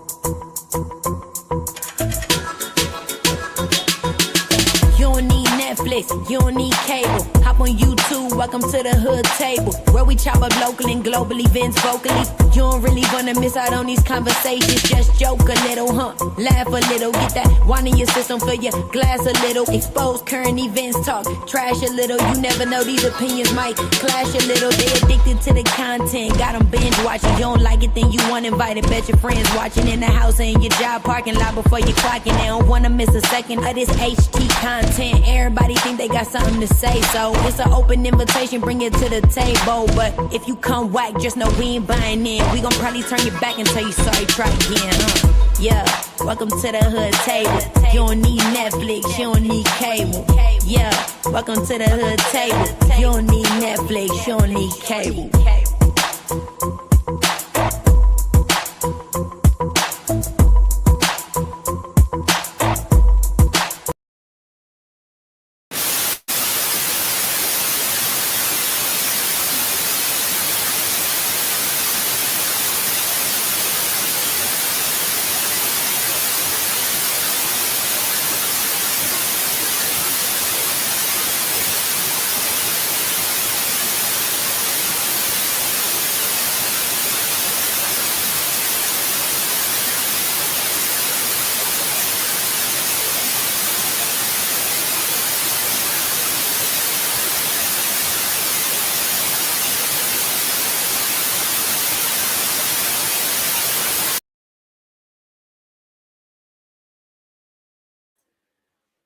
You don't need Netflix, you don't need cable. Hop on YouTube, welcome to the hood table, where we chop up local and global events vocally. You don't really wanna miss out on these conversations. Just joke a little, laugh a little, get that wine in your system, fill your glass a little. Expose current events, talk trash a little. You never know, these opinions might clash a little. They addicted to the content, got them binge watching. You don't like it, then you want invited. Bet your friends watching in the house or in your job parking lot before you clocking. They don't wanna miss a second of this HT content. Everybody think they got something to say, so it's an open invitation, bring it to the table. But if you come whack, just know we ain't buying in. We gon' probably turn your back and tell you sorry, try again, Yeah, welcome to the hood table. You don't need Netflix, you don't need cable. Yeah, welcome to the hood table. You don't need Netflix, you don't need cable.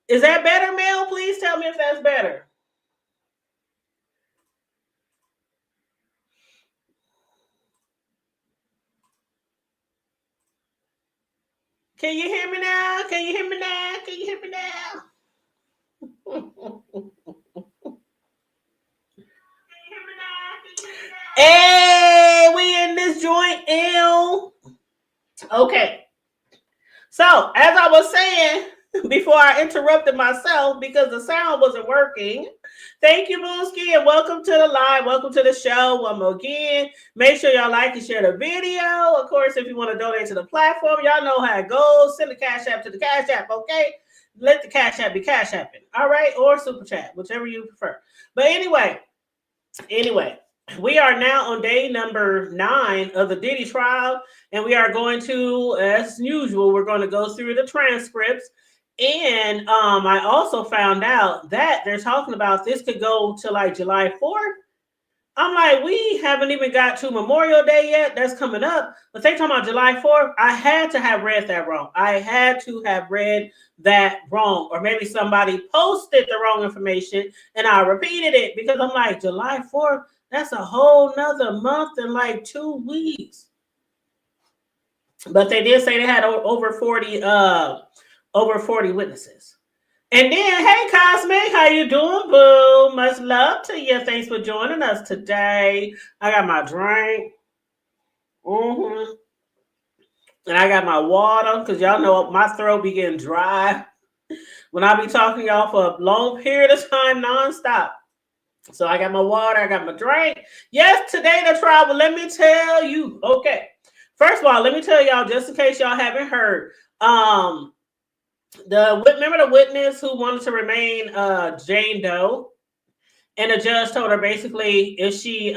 Is that better, Mel? Please tell me if that's better. Can you hear me now? Can you hear me now? Can you hear me now? Hey, we in this joint, L. Okay. So, as I was saying, before I interrupted myself because the sound wasn't working. Thank you, Booski, and welcome to the live. Welcome to the show one more again. Make sure y'all like and share the video. Of course, if you want to donate to the platform, y'all know how it goes. Send the Cash App to the Cash App, okay? Let the Cash App be Cash Apping, all right? Or Super Chat, whichever you prefer. But anyway, we are now on day number 9 of the Diddy trial, and we are going to, as usual, we're going to go through the transcripts. And I also found out that they're talking about this could go to like July 4th. I'm like, we haven't even got to Memorial Day yet. That's coming up. But they talking about July 4th. I had to have read that wrong. I had to have read that wrong. Or maybe somebody posted the wrong information and I repeated it because I'm like, July 4th, that's a whole nother month and like 2 weeks. But they did say they had over 40 witnesses. And then, hey, Cosmic, how you doing, boo? Much love to you. Thanks for joining us today. I got my drink. And I got my water, because y'all know my throat be getting dry when I be talking to y'all for a long period of time, nonstop. So I got my water. I got my drink. Yes, today the trial, but let me tell you. Okay. First of all, let me tell y'all, just in case y'all haven't heard, remember the witness who wanted to remain Jane Doe, and the judge told her basically if she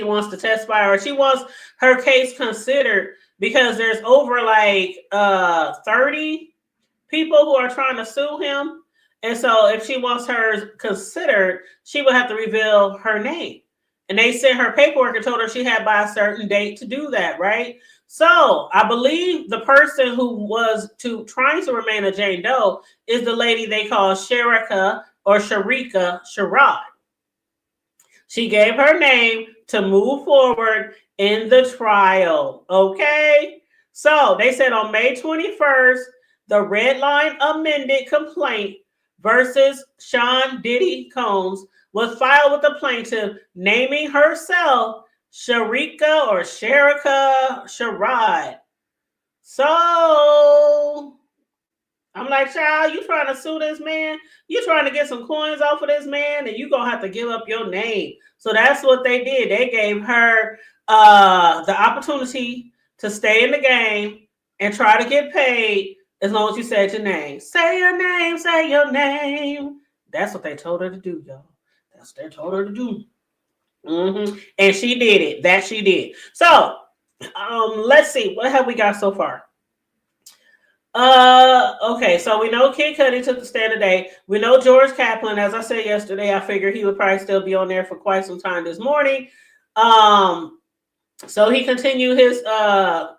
wants to testify or she wants her case considered because there's over like 30 people who are trying to sue him, and so if she wants hers considered, she would have to reveal her name. And they sent her paperwork and told her she had by a certain date to do that, right? So I believe the person who was trying to remain a Jane Doe is the lady they call Sharika Sharad. She gave her name to move forward in the trial. Okay. So they said on May 21st, the red line amended complaint versus Sean Diddy Combs was filed with the plaintiff naming herself Sharika Sharad. So I'm like, child, you trying to sue this man? You trying to get some coins off of this man, and you gonna have to give up your name. So that's what they did. They gave her the opportunity to stay in the game and try to get paid as long as you said your name. Say your name, say your name. That's what they told her to do, y'all. That's what they told her to do. And she did it. That she did. So, let's see. What have we got so far? Okay, so we know Kid Cudi took the stand today. We know George Kaplan, as I said yesterday, I figured he would probably still be on there for quite some time this morning. So he continued his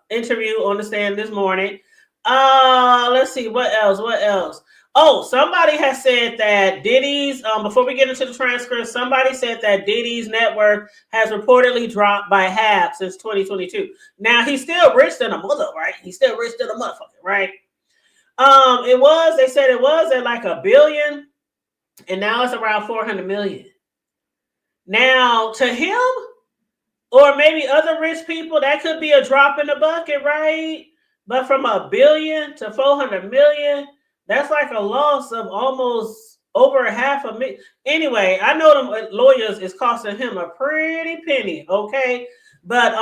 interview on the stand this morning. Let's see, what else? Oh, somebody has said that Diddy's, before we get into the transcript, somebody said that Diddy's net worth has reportedly dropped by half since 2022. Now, he's still rich than a mother, right? He's still rich than a motherfucker, right? They said it was at like $1 billion, and now it's around 400 million. Now, to him, or maybe other rich people, that could be a drop in the bucket, right? But from $1 billion to 400 million, that's like a loss of almost over $500,000. Anyway, I know them lawyers is costing him a pretty penny, okay? But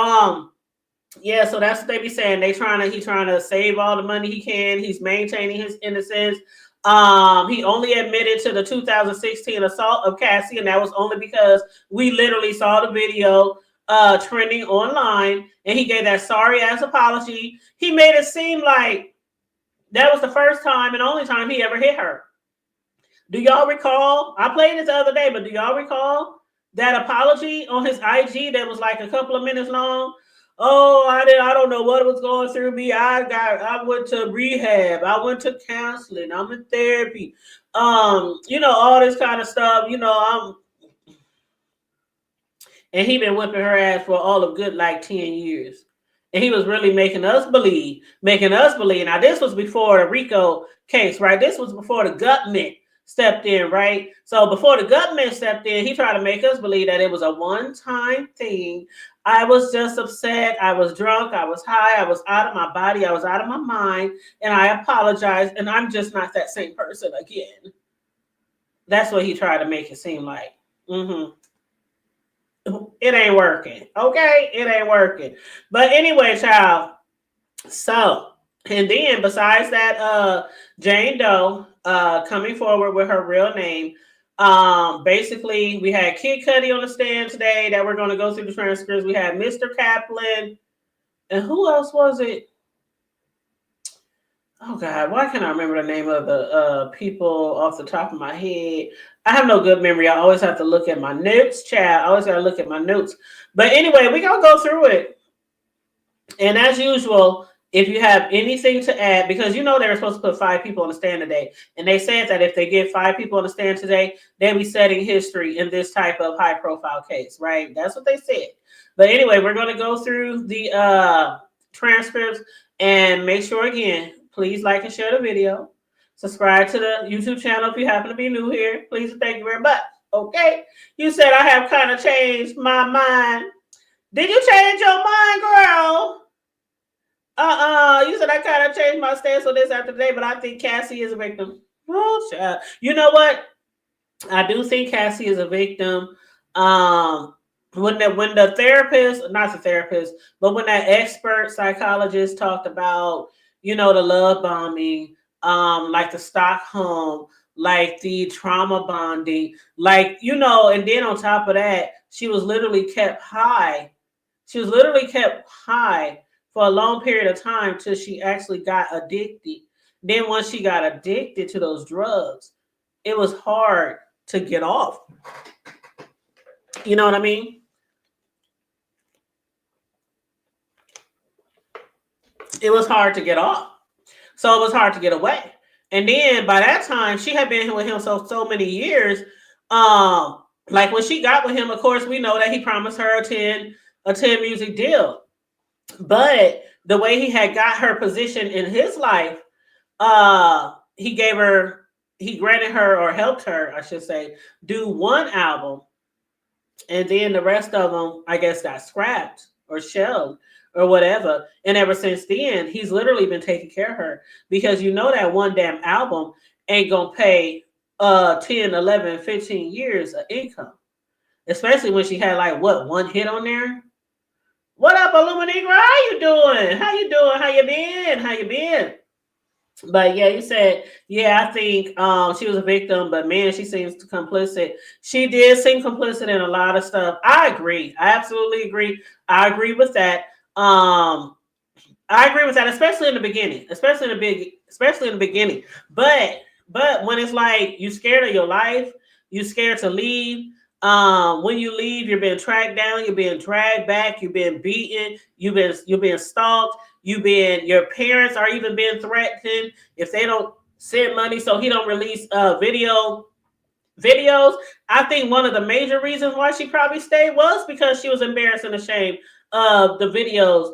yeah, so that's what they be saying. He's trying to save all the money he can. He's maintaining his innocence. He only admitted to the 2016 assault of Cassie, and that was only because we literally saw the video trending online, and he gave that sorry ass apology. He made it seem like that was the first time and only time he ever hit her. Do y'all recall? I played it the other day, but do y'all recall that apology on his IG that was like a couple of minutes long? Oh, I don't know what was going through me. I went to rehab. I went to counseling. I'm in therapy. All this kind of stuff. And he been whipping her ass for all of good like 10 years. And he was really making us believe. Now, this was before the RICO case, right? This was before the government stepped in, right? So before the government stepped in, he tried to make us believe that it was a one-time thing. I was just upset. I was drunk. I was high. I was out of my body. I was out of my mind. And I apologized. And I'm just not that same person again. That's what he tried to make it seem like. It ain't working. Okay? It ain't working. But anyway, child. So, and then besides that, Jane Doe coming forward with her real name. Basically, we had Kid Cudi on the stand today that we're going to go through the transcripts. We had Mr. Kaplan. And who else was it? Oh, God. Why can't I remember the name of the people off the top of my head? I have no good memory. I always have to look at my notes, chat. I always got to look at my notes. But anyway, we're going to go through it. And as usual, if you have anything to add, because they were supposed to put 5 people on the stand today. And they said that if they get 5 people on the stand today, they'll be setting history in this type of high profile case, right? That's what they said. But anyway, we're going to go through the transcripts and make sure, again, please like and share the video. Subscribe to the YouTube channel if you happen to be new here. Please and thank you very much. Okay? You said I have kind of changed my mind. Did you change your mind, girl? You said I kind of changed my stance on this after today, but I think Cassie is a victim. Oh, child. You know what? I do think Cassie is a victim. When the therapist, not the therapist, but when that expert psychologist talked about, the love bombing, like the Stockholm, like the trauma bonding, like, and then on top of that, she was literally kept high. For a long period of time till she actually got addicted. Then once she got addicted to those drugs, it was hard to get off. You know what I mean? It was hard to get off. So it was hard to get away. And then by that time, she had been with him so many years. Like when she got with him, of course, we know that he promised her a 10 music deal. But the way he had got her position in his life, he granted her, or helped her, I should say, do one album. And then the rest of them, I guess, got scrapped or shelved or whatever. And ever since then, he's literally been taking care of her, because that one damn album ain't going to pay 10, 11, 15 years of income. Especially when she had one hit on there. What up, Illuminati? Negro. How you doing? How you doing? How you been? How you been? But yeah, you said, yeah, I think she was a victim, but man, she seems complicit. She did seem complicit in a lot of stuff. I agree. I absolutely agree. I agree with that. I agree with that, especially in the beginning, especially in the beginning. But when it's like you scared of your life, you scared to leave. When you leave, you're being tracked down, you're being dragged back, you've been beaten, you've been stalked, your parents are even being threatened if they don't send money, so he don't release videos. I think one of the major reasons why she probably stayed was because she was embarrassed and ashamed of the videos.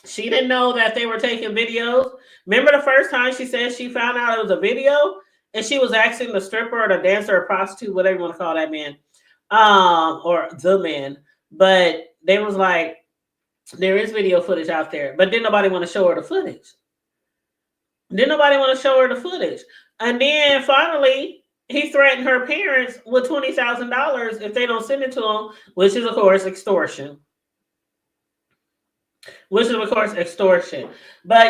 She didn't know that they were taking videos. Remember the first time she said she found out it was a video, and she was asking the stripper or the dancer or prostitute, whatever you want to call that man, or the man. But they was like, there is video footage out there, but didn't nobody want to show her the footage. And then finally, he threatened her parents with $20,000 if they don't send it to him, which is of course extortion. But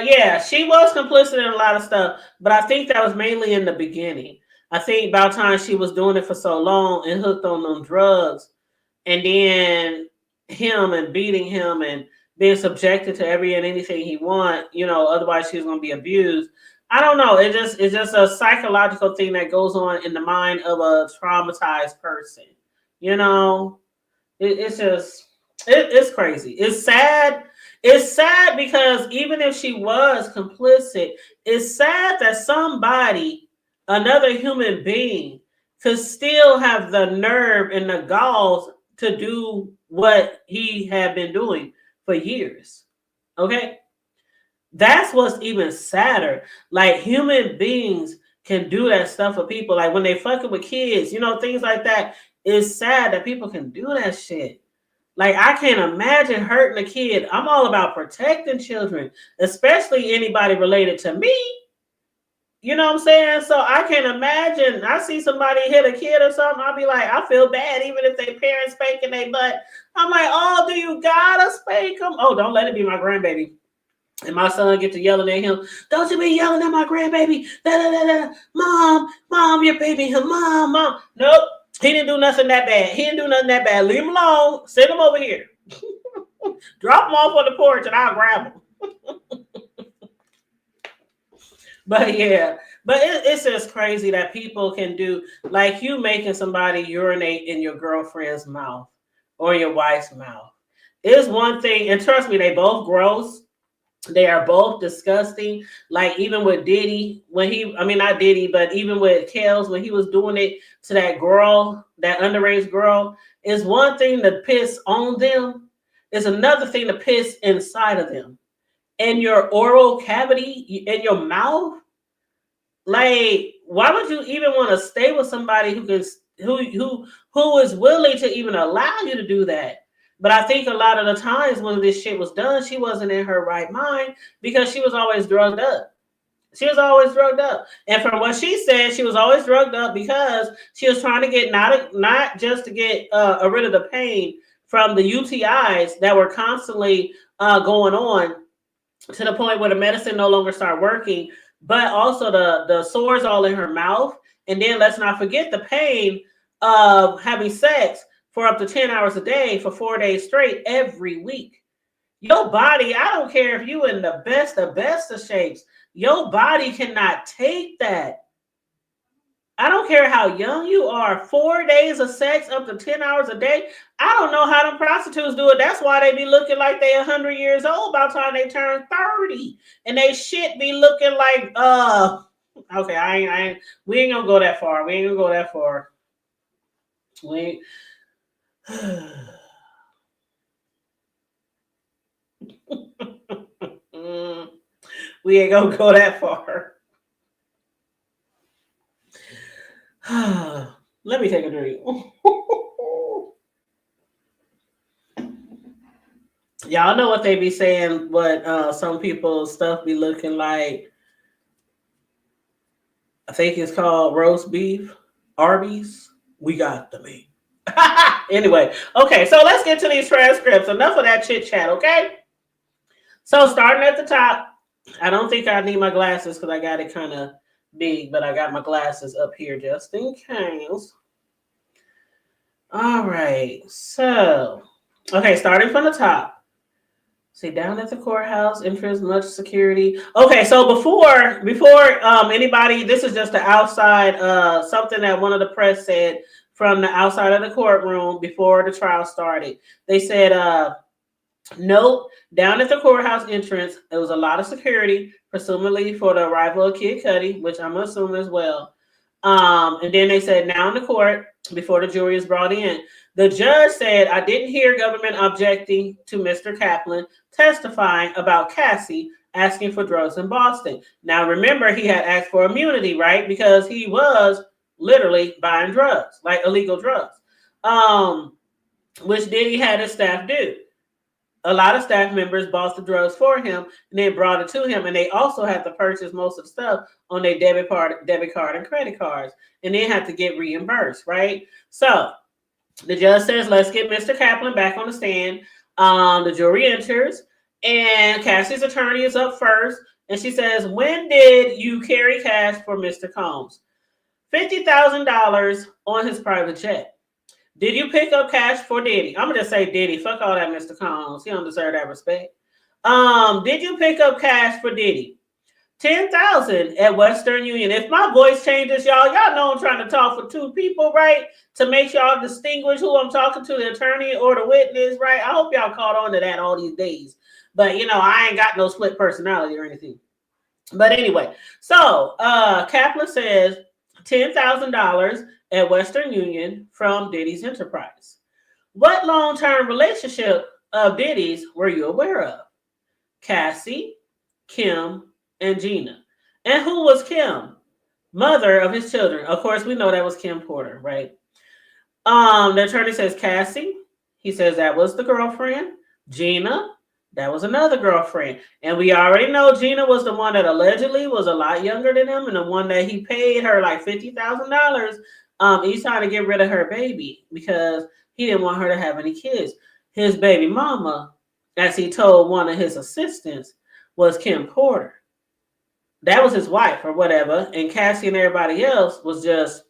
yeah, she was complicit in a lot of stuff. But I think that was mainly in the beginning. I think about time she was doing it for so long and hooked on them drugs, and then him and beating him and being subjected to every and anything he want. Otherwise she was gonna be abused. I don't know. It's just a psychological thing that goes on in the mind of a traumatized person. It's crazy. It's sad. It's sad because even if she was complicit, it's sad that somebody, another human being, could still have the nerve and the galls to do what he had been doing for years. Okay? That's what's even sadder. Like, human beings can do that stuff for people. Like when they fucking with kids, things like that. It's sad that people can do that shit. Like, I can't imagine hurting a kid. I'm all about protecting children, especially anybody related to me. You know what I'm saying? So I can't imagine. I see somebody hit a kid or something, I'll be like, I feel bad, even if their parents spanking their butt. I'm like, oh, do you gotta spank them? Oh, don't let it be my grandbaby. And my son get to yelling at him. Don't you be yelling at my grandbaby. Da, da, da, da. Mom, you're babying him. Mom. Nope. He didn't do nothing that bad. Leave him alone. Send him over here. Drop him off on the porch and I'll grab him. But yeah, it's just crazy that people can do, like, you making somebody urinate in your girlfriend's mouth or your wife's mouth. It's one thing, and trust me, they both gross. They are both disgusting. Like, even with Diddy, not Diddy, but even with Kels, when he was doing it to that girl, that underage girl, it's one thing to piss on them. It's another thing to piss inside of them. In your oral cavity, in your mouth. Like, why would you even want to stay with somebody who is willing to even allow you to do that? But I think a lot of the times when this shit was done, she wasn't in her right mind because she was always drugged up. And from what she said, she was always drugged up because she was trying to get not just to get rid of the pain from the UTIs that were constantly going on, to the point where the medicine no longer started working, but also the sores all in her mouth. And then let's not forget the pain of having sex for up to 10 hours a day for 4 days straight every week. Your body, I don't care if you in the best of shapes, your body cannot take that. I don't care how young you are. 4 days of sex up to 10 hours a day. I don't know how them prostitutes do it. That's why they be looking like they 100 years old by the time they turn 30. And they shit be looking like, okay, we ain't gonna go that far. We ain't gonna go that far. Let me take a drink. Y'all know what they be saying, what some people's stuff be looking like. I think it's called roast beef. Arby's. We got the meat. Anyway, okay, so let's get to these transcripts. Enough of that chit chat, okay? So starting at the top, I don't think I need my glasses because I got it kind of big, but I got my glasses up here just in case. All right. So, okay, starting from the top. See, down at the courthouse, entrance, much security. Okay, so before anybody, this is just the outside something that one of the press said from the outside of the courtroom before the trial started. They said note, down at the courthouse entrance, there was a lot of security, presumably for the arrival of Kid Cudi, which I'm assuming as well. And then they said, now in the court, before the jury is brought in, the judge said, I didn't hear government objecting to Mr. Kaplan testifying about Cassie asking for drugs in Boston. Now, remember, he had asked for immunity, right? Because he was literally buying drugs, like illegal drugs, which Diddy had his staff do. A lot of staff members bought the drugs for him and then brought it to him, and they also had to purchase most of the stuff on their debit card, and credit cards, and then had to get reimbursed, right? So the judge says, "Let's get Mr. Kaplan back on the stand." The jury enters, and Cassie's attorney is up first, and she says, "When did you carry cash for Mr. Combs?" $50,000 on his private jet. Did you pick up cash for Diddy? I'm gonna just say Diddy. Fuck all that, Mr. Combs. He don't deserve that respect. Did you pick up cash for Diddy? 10,000 at Western Union. If my voice changes, y'all know I'm trying to talk for two people, right? To make y'all distinguish who I'm talking to, the attorney or the witness, right? I hope y'all caught on to that all these days. But I ain't got no split personality or anything. But anyway, so Kaplan says $10,000 at Western Union from Diddy's enterprise. What long-term relationship of Diddy's were you aware of? Cassie, Kim, and Gina. And who was Kim? Mother of his children. Of course, we know that was Kim Porter, right? The attorney says Cassie. He says that was the girlfriend. Gina, that was another girlfriend. And we already know Gina was the one that allegedly was a lot younger than him and the one that he paid her like $50,000 each time to get rid of her baby because he didn't want her to have any kids. His baby mama, as he told one of his assistants, was Kim Porter. That was his wife or whatever. And Cassie and everybody else was just,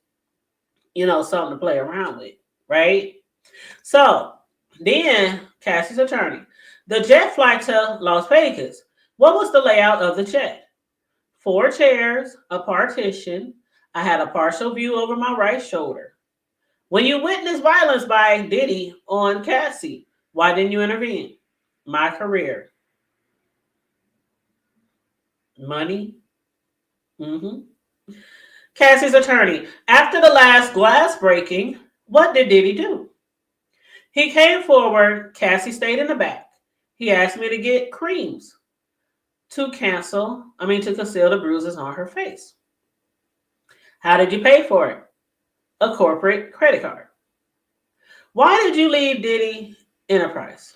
something to play around with, right? So then Cassie's attorney, the jet flight to Las Vegas. What was the layout of the jet? 4 chairs, a partition. I had a partial view over my right shoulder. When you witnessed violence by Diddy on Cassie, why didn't you intervene? My career. Money. Cassie's attorney. After the last glass breaking, what did Diddy do? He came forward. Cassie stayed in the back. He asked me to get creams to conceal the bruises on her face. How did you pay for it? A corporate credit card. Why did you leave Diddy Enterprise?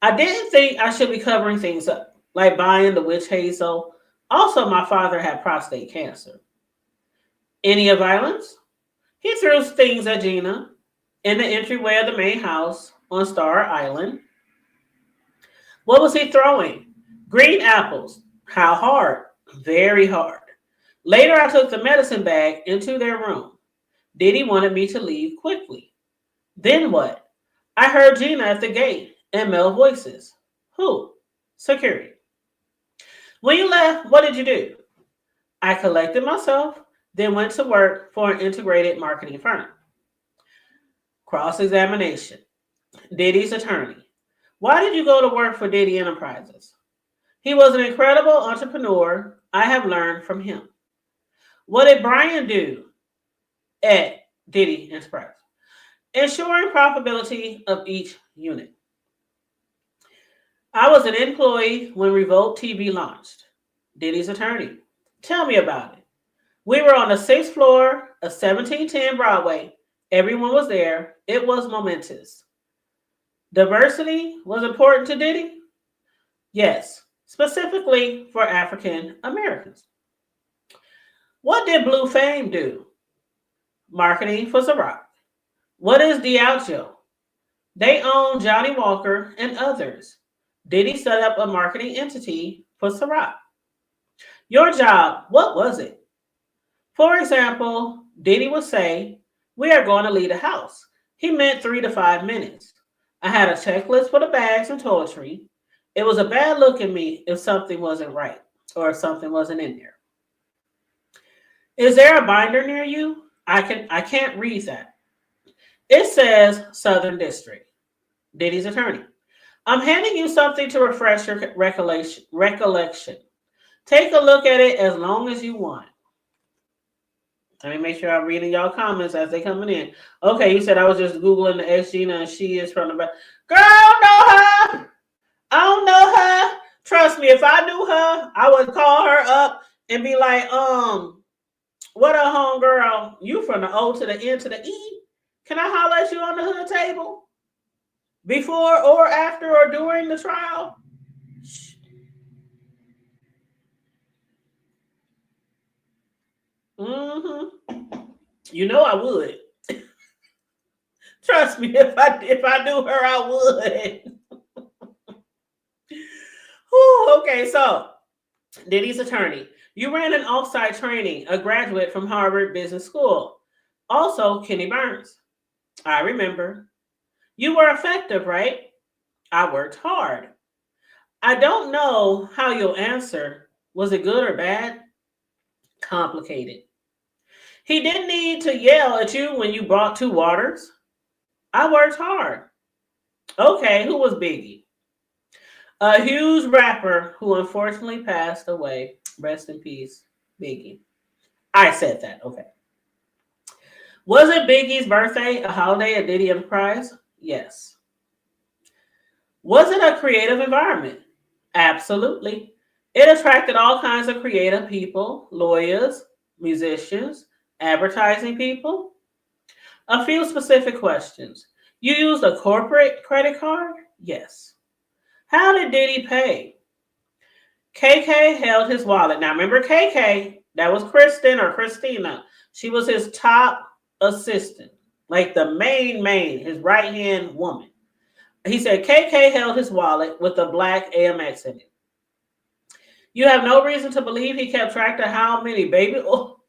I didn't think I should be covering things up, like buying the witch hazel. Also, my father had prostate cancer. Any violence? He threw things at Gina in the entryway of the main house on Star Island. What was he throwing? Green apples. How hard? Very hard. Later, I took the medicine bag into their room. Diddy wanted me to leave quickly. Then what? I heard Gina at the gate and male voices. Who? Security. When you left, what did you do? I collected myself, then went to work for an integrated marketing firm. Cross-examination. Diddy's attorney. Why did you go to work for Diddy Enterprises? He was an incredible entrepreneur. I have learned from him. What did Brian do at Diddy Enterprise? Ensuring profitability of each unit. I was an employee when Revolt TV launched. Diddy's attorney. Tell me about it. We were on the 6th floor of 1710 Broadway. Everyone was there. It was momentous. Diversity was important to Diddy? Yes, specifically for African Americans. What did Blue Fame do? Marketing for Ciroc. What is Diageo? They own Johnny Walker and others. Diddy set up a marketing entity for Ciroc. Your job, what was it? For example, Diddy would say, "We are going to leave the house." He meant 3 to 5 minutes. I had a checklist for the bags and toiletry. It was a bad look at me if something wasn't right or if something wasn't in there. Is there a binder near you? I can't read that. It says Southern District. Diddy's attorney. I'm handing you something to refresh your recollection. Take a look at it as long as you want. Let me make sure I'm reading y'all comments as they coming in. Okay, you said I was just Googling the ex Gina and she is from the back. Girl, I don't know her. I don't know her. Trust me, if I knew her, I would call her up and be like, what up, homegirl? You from the O to the N to the E? Can I holler at you on the hood table? Before or after or during the trial? Mm-hmm. You know I would. Trust me, if I knew her, I would. Whew, okay, so Diddy's attorney. You ran an offsite training, a graduate from Harvard Business School. Also, Kenny Burns. I remember. You were effective, right? I worked hard. I don't know how you'll answer. Was it good or bad? Complicated. He didn't need to yell at you when you brought 2 waters. I worked hard. Okay, who was Biggie? A huge rapper who unfortunately passed away. Rest in peace, Biggie. I said that. Okay. Was it Biggie's birthday, a holiday at Diddy Enterprise? Yes. Was it a creative environment? Absolutely. It attracted all kinds of creative people, lawyers, musicians, advertising people. A few specific questions. You used a corporate credit card? Yes. How did Diddy pay? KK held his wallet. Now remember KK, that was Kristen or Christina. She was his top assistant, like the main, his right hand woman. He said KK held his wallet with a black AMX in it. You have no reason to believe he kept track of how many baby oil.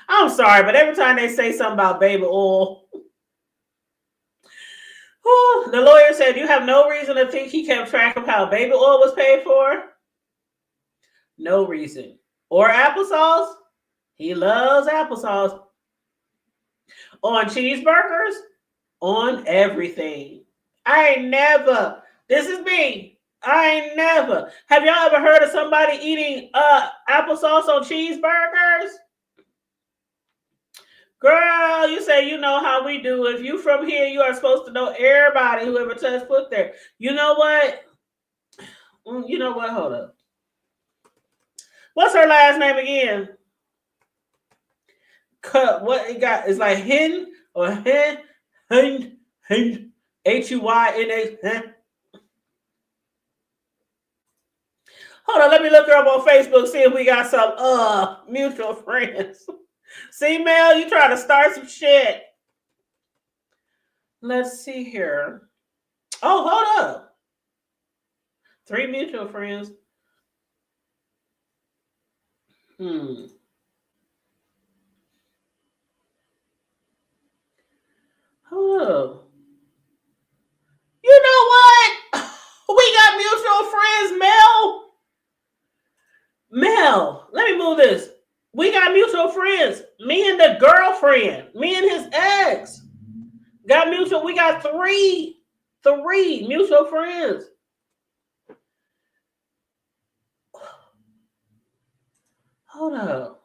I'm sorry, but every time they say something about baby oil, the lawyer said you have no reason to think he kept track of how baby oil was paid for. No reason. Or applesauce. He loves applesauce. On cheeseburgers. On everything. I ain't never. This is me. I ain't never. Have y'all ever heard of somebody eating applesauce on cheeseburgers? Girl, you say you know how we do. If you from here, you are supposed to know everybody who ever touched foot there. You know what? You know what? Hold up. What's her last name again? What it got? It's like Hen or Hen Huyna. Hold on, let me look her up on Facebook, see if we got some mutual friends. See, Mel, you trying to start some shit. Let's see here. Oh, hold up. 3 mutual friends. Oh. You know what? We got mutual friends, Mel. Mel, let me move this. We got mutual friends. Me and the girlfriend. Me and his ex. Got mutual. We got three mutual friends. Hold up.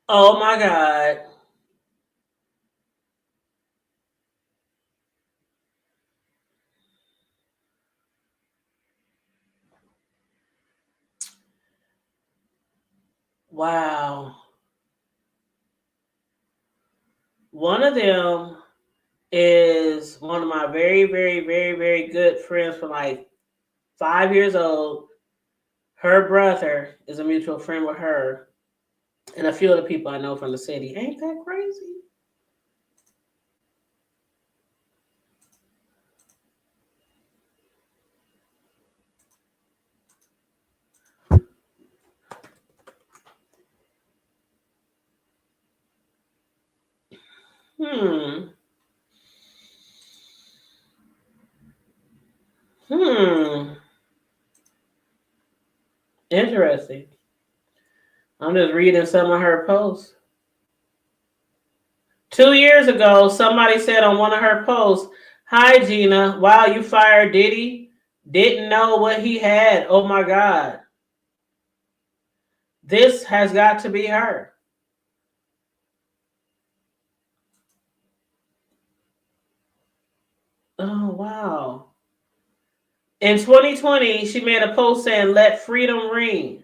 Oh my God. Wow. One of them is one of my very, very, very, very good friends from like 5 years old. Her brother is a mutual friend with her. And a few other people I know from the city. Ain't that crazy? Hmm. Hmm. Interesting. I'm just reading some of her posts. 2 years ago, somebody said on one of her posts, "Hi Gina, wow, you fired Diddy? Didn't know what he had. Oh my God. This has got to be her." Oh wow. In 2020, she made a post saying, "Let freedom ring."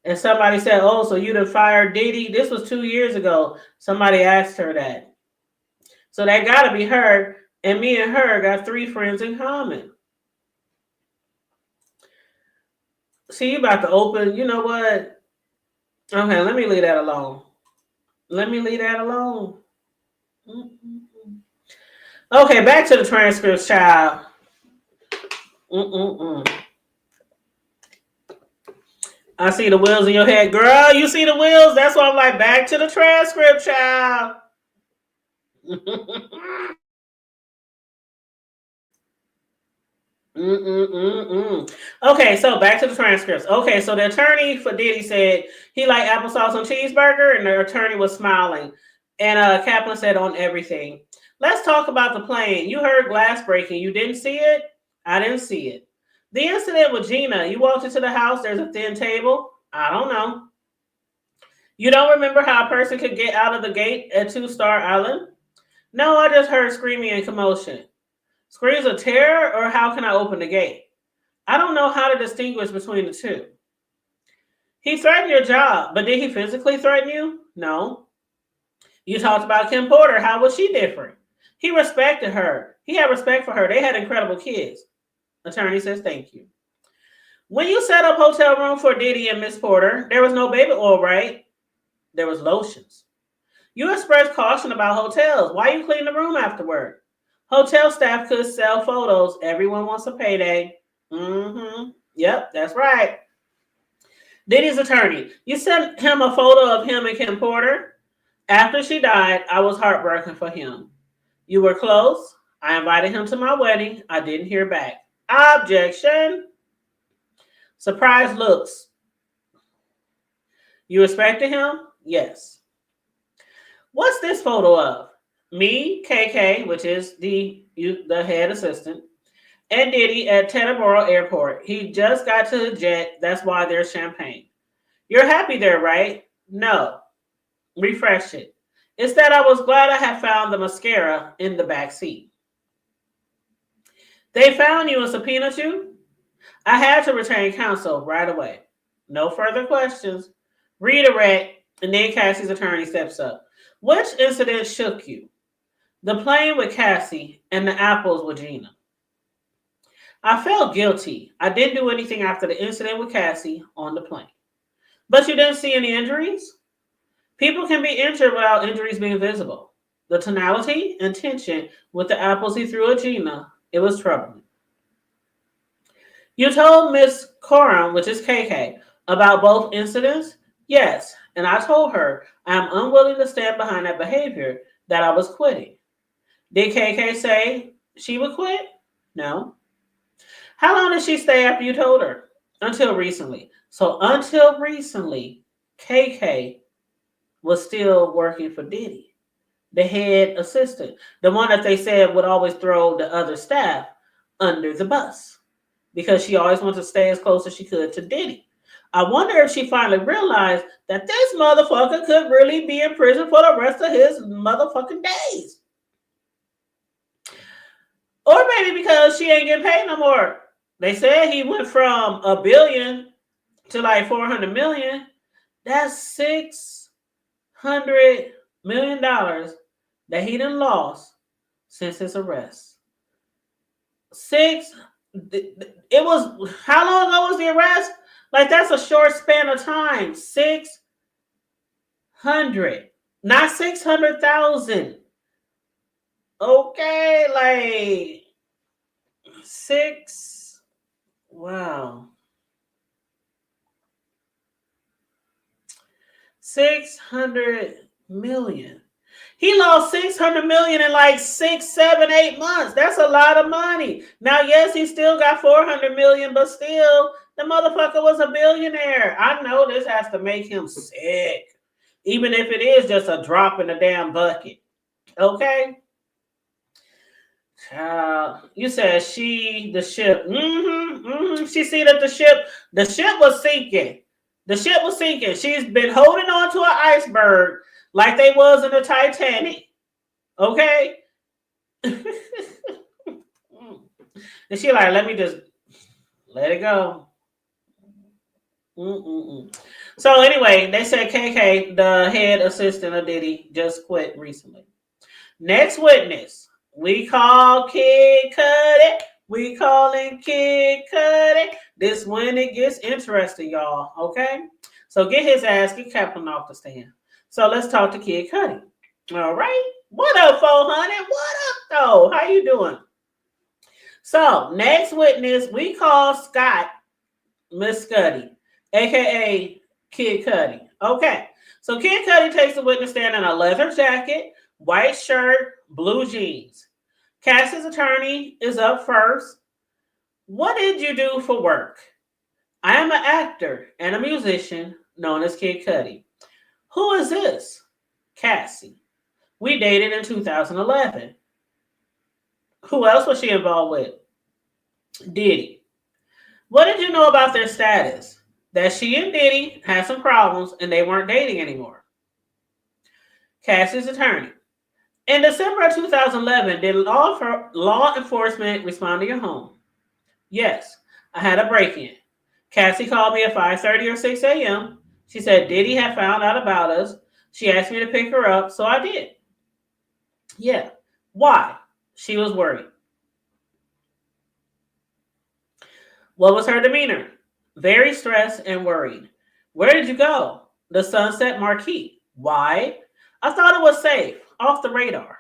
And somebody said, "Oh, so you'd have fired Diddy?" This was 2 years ago. Somebody asked her that. So that got to be her. And me and her got 3 friends in common. See, you about to open. You know what? Okay, let me leave that alone. Let me leave that alone. Mm-mm-mm. Okay, back to the transcripts, child. Mm-mm-mm. I see the wheels in your head. Girl, you see the wheels? That's why I'm like, back to the transcript, child. Mm-mm-mm-mm. Okay, so back to the transcripts. Okay, so the attorney for Diddy said he liked applesauce on cheeseburger, and the attorney was smiling. And Kaplan said on everything. Let's talk about the plane. You heard glass breaking. You didn't see it? I didn't see it. The incident with Gina. You walked into the house. There's a thin table. I don't know. You don't remember how a person could get out of the gate at Two Star Island? No, I just heard screaming and commotion. Screams of terror, or how can I open the gate? I don't know how to distinguish between the two. He threatened your job, but did he physically threaten you? No. You talked about Kim Porter. How was she different? He respected her. He had respect for her. They had incredible kids. Attorney says thank you. When you set up hotel room for Diddy and Miss Porter, there was no baby oil, right? There was lotions. You expressed caution about hotels. Why you clean the room afterward? Hotel staff could sell photos. Everyone wants a payday. Mm-hmm. Yep, that's right. Diddy's attorney. You sent him a photo of him and Kim Porter. After she died, I was heartbroken for him. You were close. I invited him to my wedding. I didn't hear back. Objection. Surprise looks. You respected him? Yes. What's this photo of? Me, KK, which is the head assistant, and Diddy at Teterboro Airport. He just got to the jet. That's why there's champagne. You're happy there, right? No. Refresh it. It's that I was glad I had found the mascara in the back seat. They found you and subpoenaed you? I had to retain counsel right away. No further questions. Redirect, and then Cassie's attorney steps up. Which incident shook you? The plane with Cassie and the apples with Gina. I felt guilty. I didn't do anything after the incident with Cassie on the plane. But you didn't see any injuries? People can be injured without injuries being visible. The tonality and tension with the apples he threw at Gina, it was troubling. You told Miss Coram, which is KK, about both incidents? Yes, and I told her I am unwilling to stand behind that behavior, that I was quitting. Did KK say she would quit? No. How long did she stay after you told her? Until recently. So until recently, KK was still working for Diddy, the head assistant, the one that they said would always throw the other staff under the bus because she always wanted to stay as close as she could to Diddy. I wonder if she finally realized that this motherfucker could really be in prison for the rest of his motherfucking days. Or maybe because she ain't getting paid no more. They said he went from $1 billion to like 400 million. That's $600 million that he done lost since his arrest. It was, how long ago was the arrest? Like, that's a short span of time. 600, not 600,000. Okay, like six. Wow. 600 million. He lost 600 million in like 6, 7, 8 months. That's a lot of money. Now, yes, he still got 400 million, but still, the motherfucker was a billionaire. I know this has to make him sick, even if it is just a drop in the damn bucket. Okay. You said the ship. She see that the ship was sinking. The ship was sinking. She's been holding on to an iceberg like they was in the Titanic. Okay. And she like, let me just let it go. So anyway, they said KK, the head assistant of Diddy, just quit recently. Next witness, we call Kid Cudi. We calling Kid Cudi. This when it gets interesting, y'all. Okay, so get his ass, get Kaplan off the stand. So let's talk to Kid Cudi. All right, what up, 400? What up, though? How you doing? So next witness, we call Scott Miss Cudi, aka Kid Cudi. Okay, so Kid Cudi takes the witness stand in a leather jacket, white shirt, blue jeans. Cassie's attorney is up first. What did you do for work? I am an actor and a musician known as Kid Cudi. Who is this? Cassie. We dated in 2011. Who else was she involved with? Diddy. What did you know about their status? That she and Diddy had some problems and they weren't dating anymore. Cassie's attorney. In December of 2011, did law enforcement respond to your home? Yes, I had a break-in. Cassie called me at 5:30 or 6 a.m. She said Diddy had found out about us. She asked me to pick her up, so I did. Yeah. Why? She was worried. What was her demeanor? Very stressed and worried. Where did you go? The Sunset Marquee. Why? I thought it was safe, off the radar.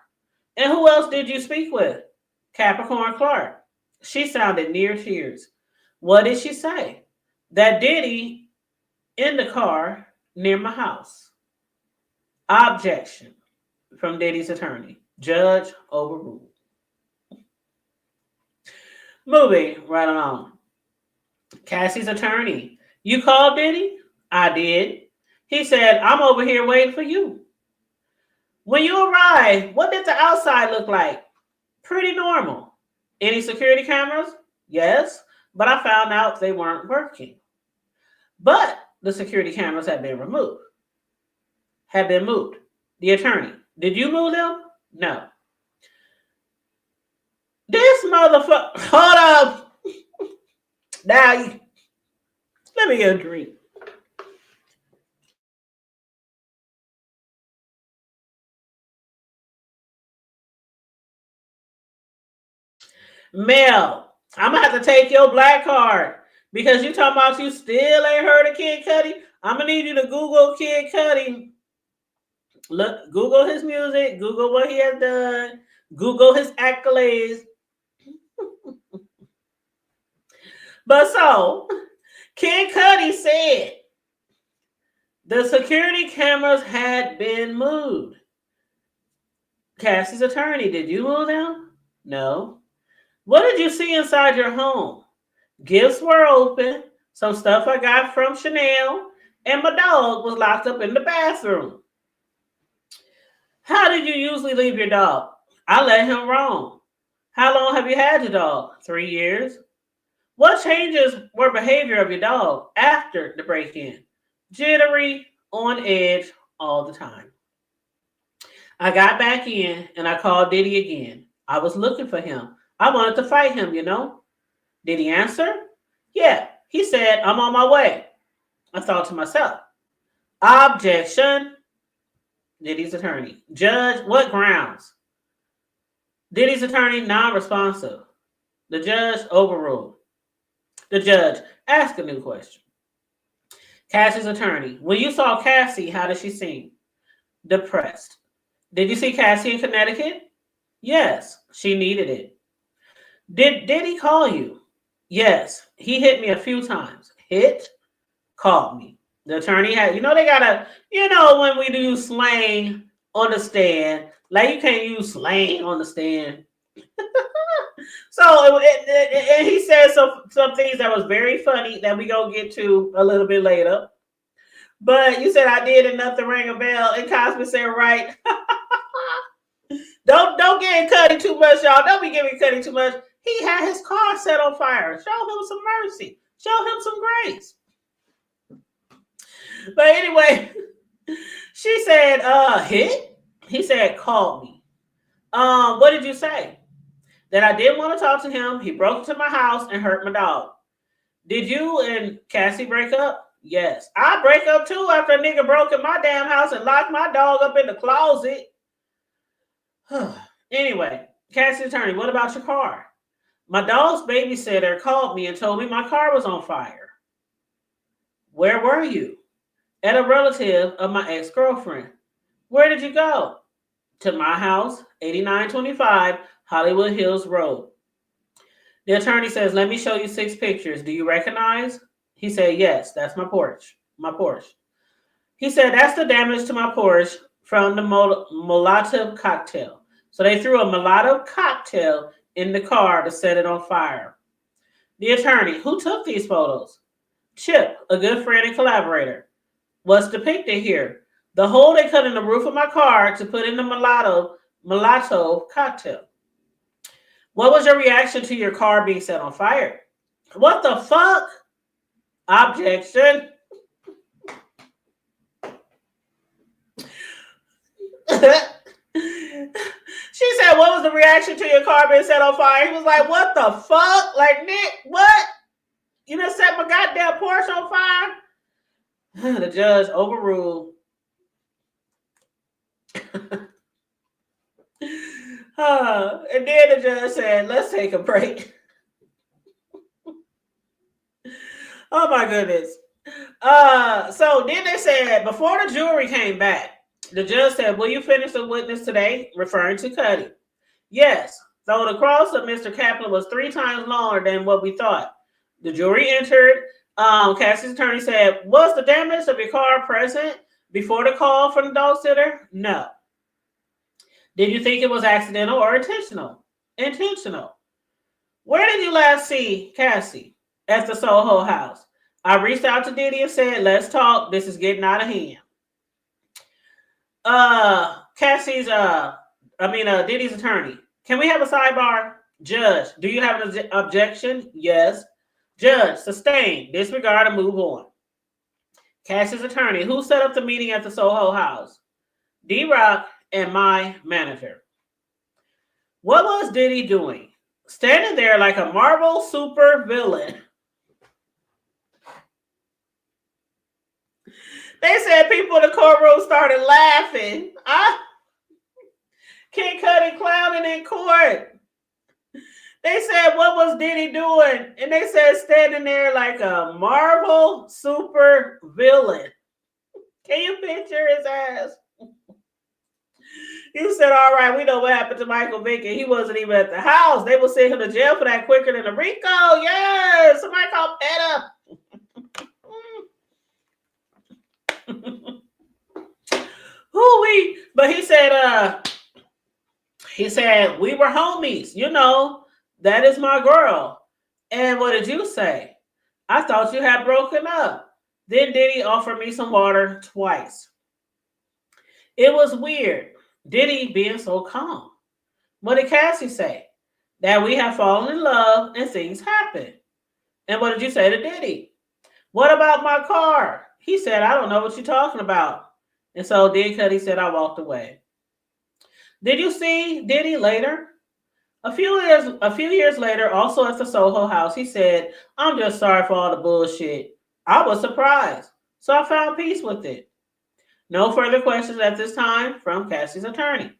And who else did you speak with? Capricorn Clark. She sounded near tears. What did she say? That Diddy in the car near my house. Objection from Diddy's attorney. Judge overruled. Moving right along. Cassie's attorney. You called Diddy? I did. He said, I'm over here waiting for you. When you arrived, what did the outside look like? Pretty normal. Any security cameras? Yes, but I found out they weren't working. But the security cameras had been removed. Had been moved. The attorney. Did you move them? No. This motherfucker. Hold up. Now, let me get a drink. Mel, I'm gonna have to take your black card because you talking about you still ain't heard of Kid Cudi. I'm gonna need you to Google Kid Cudi. Look, Google his music, Google what he has done, Google his accolades. But so, Kid Cudi said the security cameras had been moved. Cassie's attorney, did you move them? No. What did you see inside your home? Gifts were open, some stuff I got from Chanel, and my dog was locked up in the bathroom. How did you usually leave your dog? I let him roam. How long have you had your dog? 3 years. What changes were behavior of your dog after the break-in? Jittery, on edge all the time. I got back in and I called Diddy again. I was looking for him. I wanted to fight him, you know. Did he answer? Yeah. He said, I'm on my way. I thought to myself, objection. Diddy's attorney. Judge, what grounds? Diddy's attorney, non-responsive. The judge overruled. The judge asked a new question. Cassie's attorney. When you saw Cassie, how did she seem? Depressed. Did you see Cassie in Connecticut? Yes, she needed it. Did he call you? Yes, he hit me a few times. Hit, called me. The attorney had, they gotta, when we do slang, on the stand. Like you can't use slang on the stand. So and he said some things that was very funny that we gonna get to a little bit later. But you said I did and nothing rang a bell, and Cosby said, "Right." Don't get Cudi too much, y'all. Don't be giving Cudi too much. He had his car set on fire. Show him some mercy. Show him some grace. But anyway, she said, hit? He said, called me. What did you say? That I didn't want to talk to him. He broke into my house and hurt my dog. Did you and Cassie break up? Yes. I break up too after a nigga broke in my damn house and locked my dog up in the closet. Anyway, Cassie's attorney, what about your car? My dog's babysitter called me and told me my car was on fire. Where were you? At a relative of my ex-girlfriend. Where did you go? To my house, 8925 Hollywood Hills Road. The attorney says, let me show you 6 pictures. Do you recognize? He said, yes, that's my Porsche. My Porsche. He said, that's the damage to my Porsche from the Molotov cocktail. So they threw a Molotov cocktail in the car to set it on fire. The attorney, who took these photos? Chip, a good friend and collaborator. What's depicted here? The hole they cut in the roof of my car to put in the Molotov cocktail. What was your reaction to your car being set on fire? What the fuck? Objection. She said, what was the reaction to your car being set on fire? He was like, what the fuck? Like, Nick, what? You done set my goddamn Porsche on fire? The judge overruled. And then the judge said, let's take a break. Oh my goodness. So then they said, before the jury came back, the judge said, will you finish the witness today? Referring to Cudi. Yes. So the cross of Mr. Kaplan was 3 times longer than what we thought. The jury entered. Cassie's attorney said, was the damage of your car present before the call from the dog sitter? No. Did you think it was accidental or intentional? Intentional. Where did you last see Cassie? At the Soho house. I reached out to Diddy and said, let's talk. This is getting out of hand. Diddy's attorney. Can we have a sidebar? Judge, do you have an objection? Yes. Judge, sustain, disregard, and move on. Cassie's attorney, who set up the meeting at the Soho house? D-Rock and my manager. What was Diddy doing? Standing there like a Marvel super villain. They said people in the courtroom started laughing. King Cudi clowning in court. They said, what was Diddy doing? And they said, standing there like a Marvel super villain. Can you picture his ass? You said, all right, we know what happened to Michael Vick, and he wasn't even at the house. They will send him to jail for that quicker than a RICO. Yes, somebody called PETA. But he said, we were homies, you know, that is my girl. And what did you say? I thought you had broken up. Then Diddy offered me some water twice. It was weird. Diddy being so calm. What did Cassie say? That we have fallen in love and things happen. And what did you say to Diddy? What about my car? He said, I don't know what you're talking about. And so Cudi said, I walked away. Did you see Diddy later? A few years later, also at the Soho house, he said, I'm just sorry for all the bullshit. I was surprised. So I found peace with it. No further questions at this time from Cassie's attorney.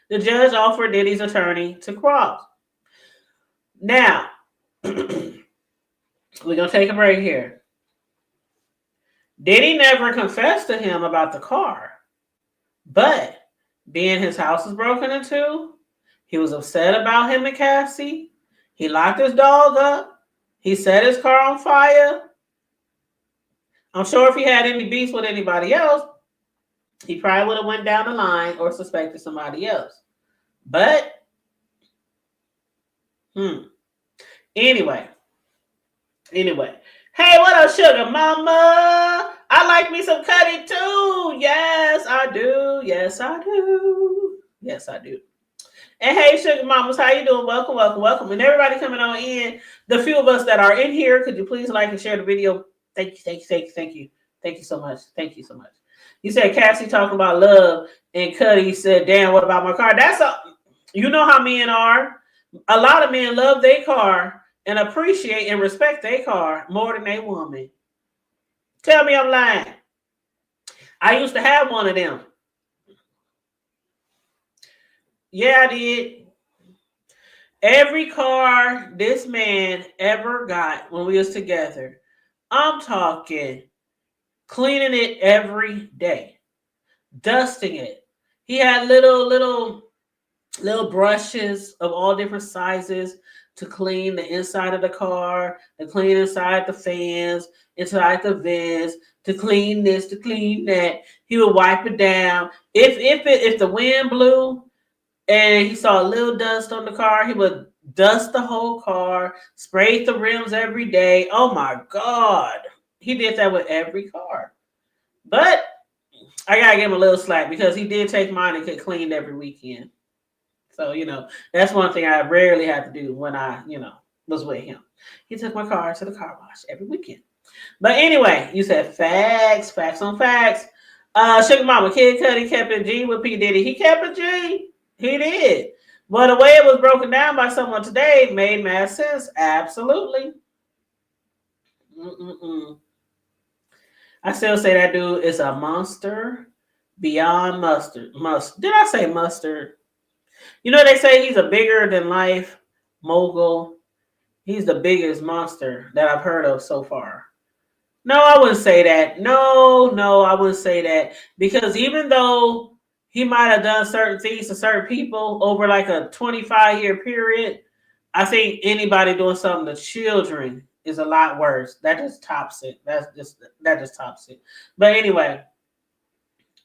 The judge offered Diddy's attorney to cross. Now, we're going to take a break here. Diddy never confessed to him about the car, but being his house was broken into, he was upset about him and Cassie. He locked his dog up. He set his car on fire. I'm sure if he had any beefs with anybody else, He probably would have went down the line or suspected somebody else. But, anyway. Hey, what up, sugar mama? I like me some Cudi too. Yes, I do. Yes, I do. Yes, I do. And hey, sugar mamas, how you doing? Welcome, welcome, welcome. And everybody coming on in, the few of us that are in here, could you please like and share the video? Thank you, thank you, thank you, thank you. Thank you so much. Thank you so much. You said Cassie talking about love, and Cudi said, damn, what about my car? You know how men are. A lot of men love their car and appreciate and respect their car more than their woman. Tell me I'm lying. I used to have one of them. Yeah, I did. Every car this man ever got when we was together, I'm talking cleaning it every day, dusting it. He had little brushes of all different sizes to clean the inside of the car, to clean inside the fans, inside the vents, to clean this, to clean that. He would wipe it down. If the wind blew and he saw a little dust on the car, he would dust the whole car, spray the rims every day. Oh my God. He did that with every car. But I gotta give him a little slack because he did take mine and get cleaned every weekend. So, that's one thing I rarely had to do when I, was with him. He took my car to the car wash every weekend. But anyway, you said facts on facts. Sugar Mama, Kid Cudi kept it G with P. Diddy. He kept it G. He did. But the way it was broken down by someone today made mad sense. Absolutely. I still say that dude is a monster beyond mustard. Did I say mustard? They say he's a bigger than life mogul. He's the biggest monster that I've heard of so far. No, I wouldn't say that. No, I wouldn't say that. Because even though he might have done certain things to certain people over like a 25-year period, I think anybody doing something to children is a lot worse. That just tops it. That just tops it. But anyway,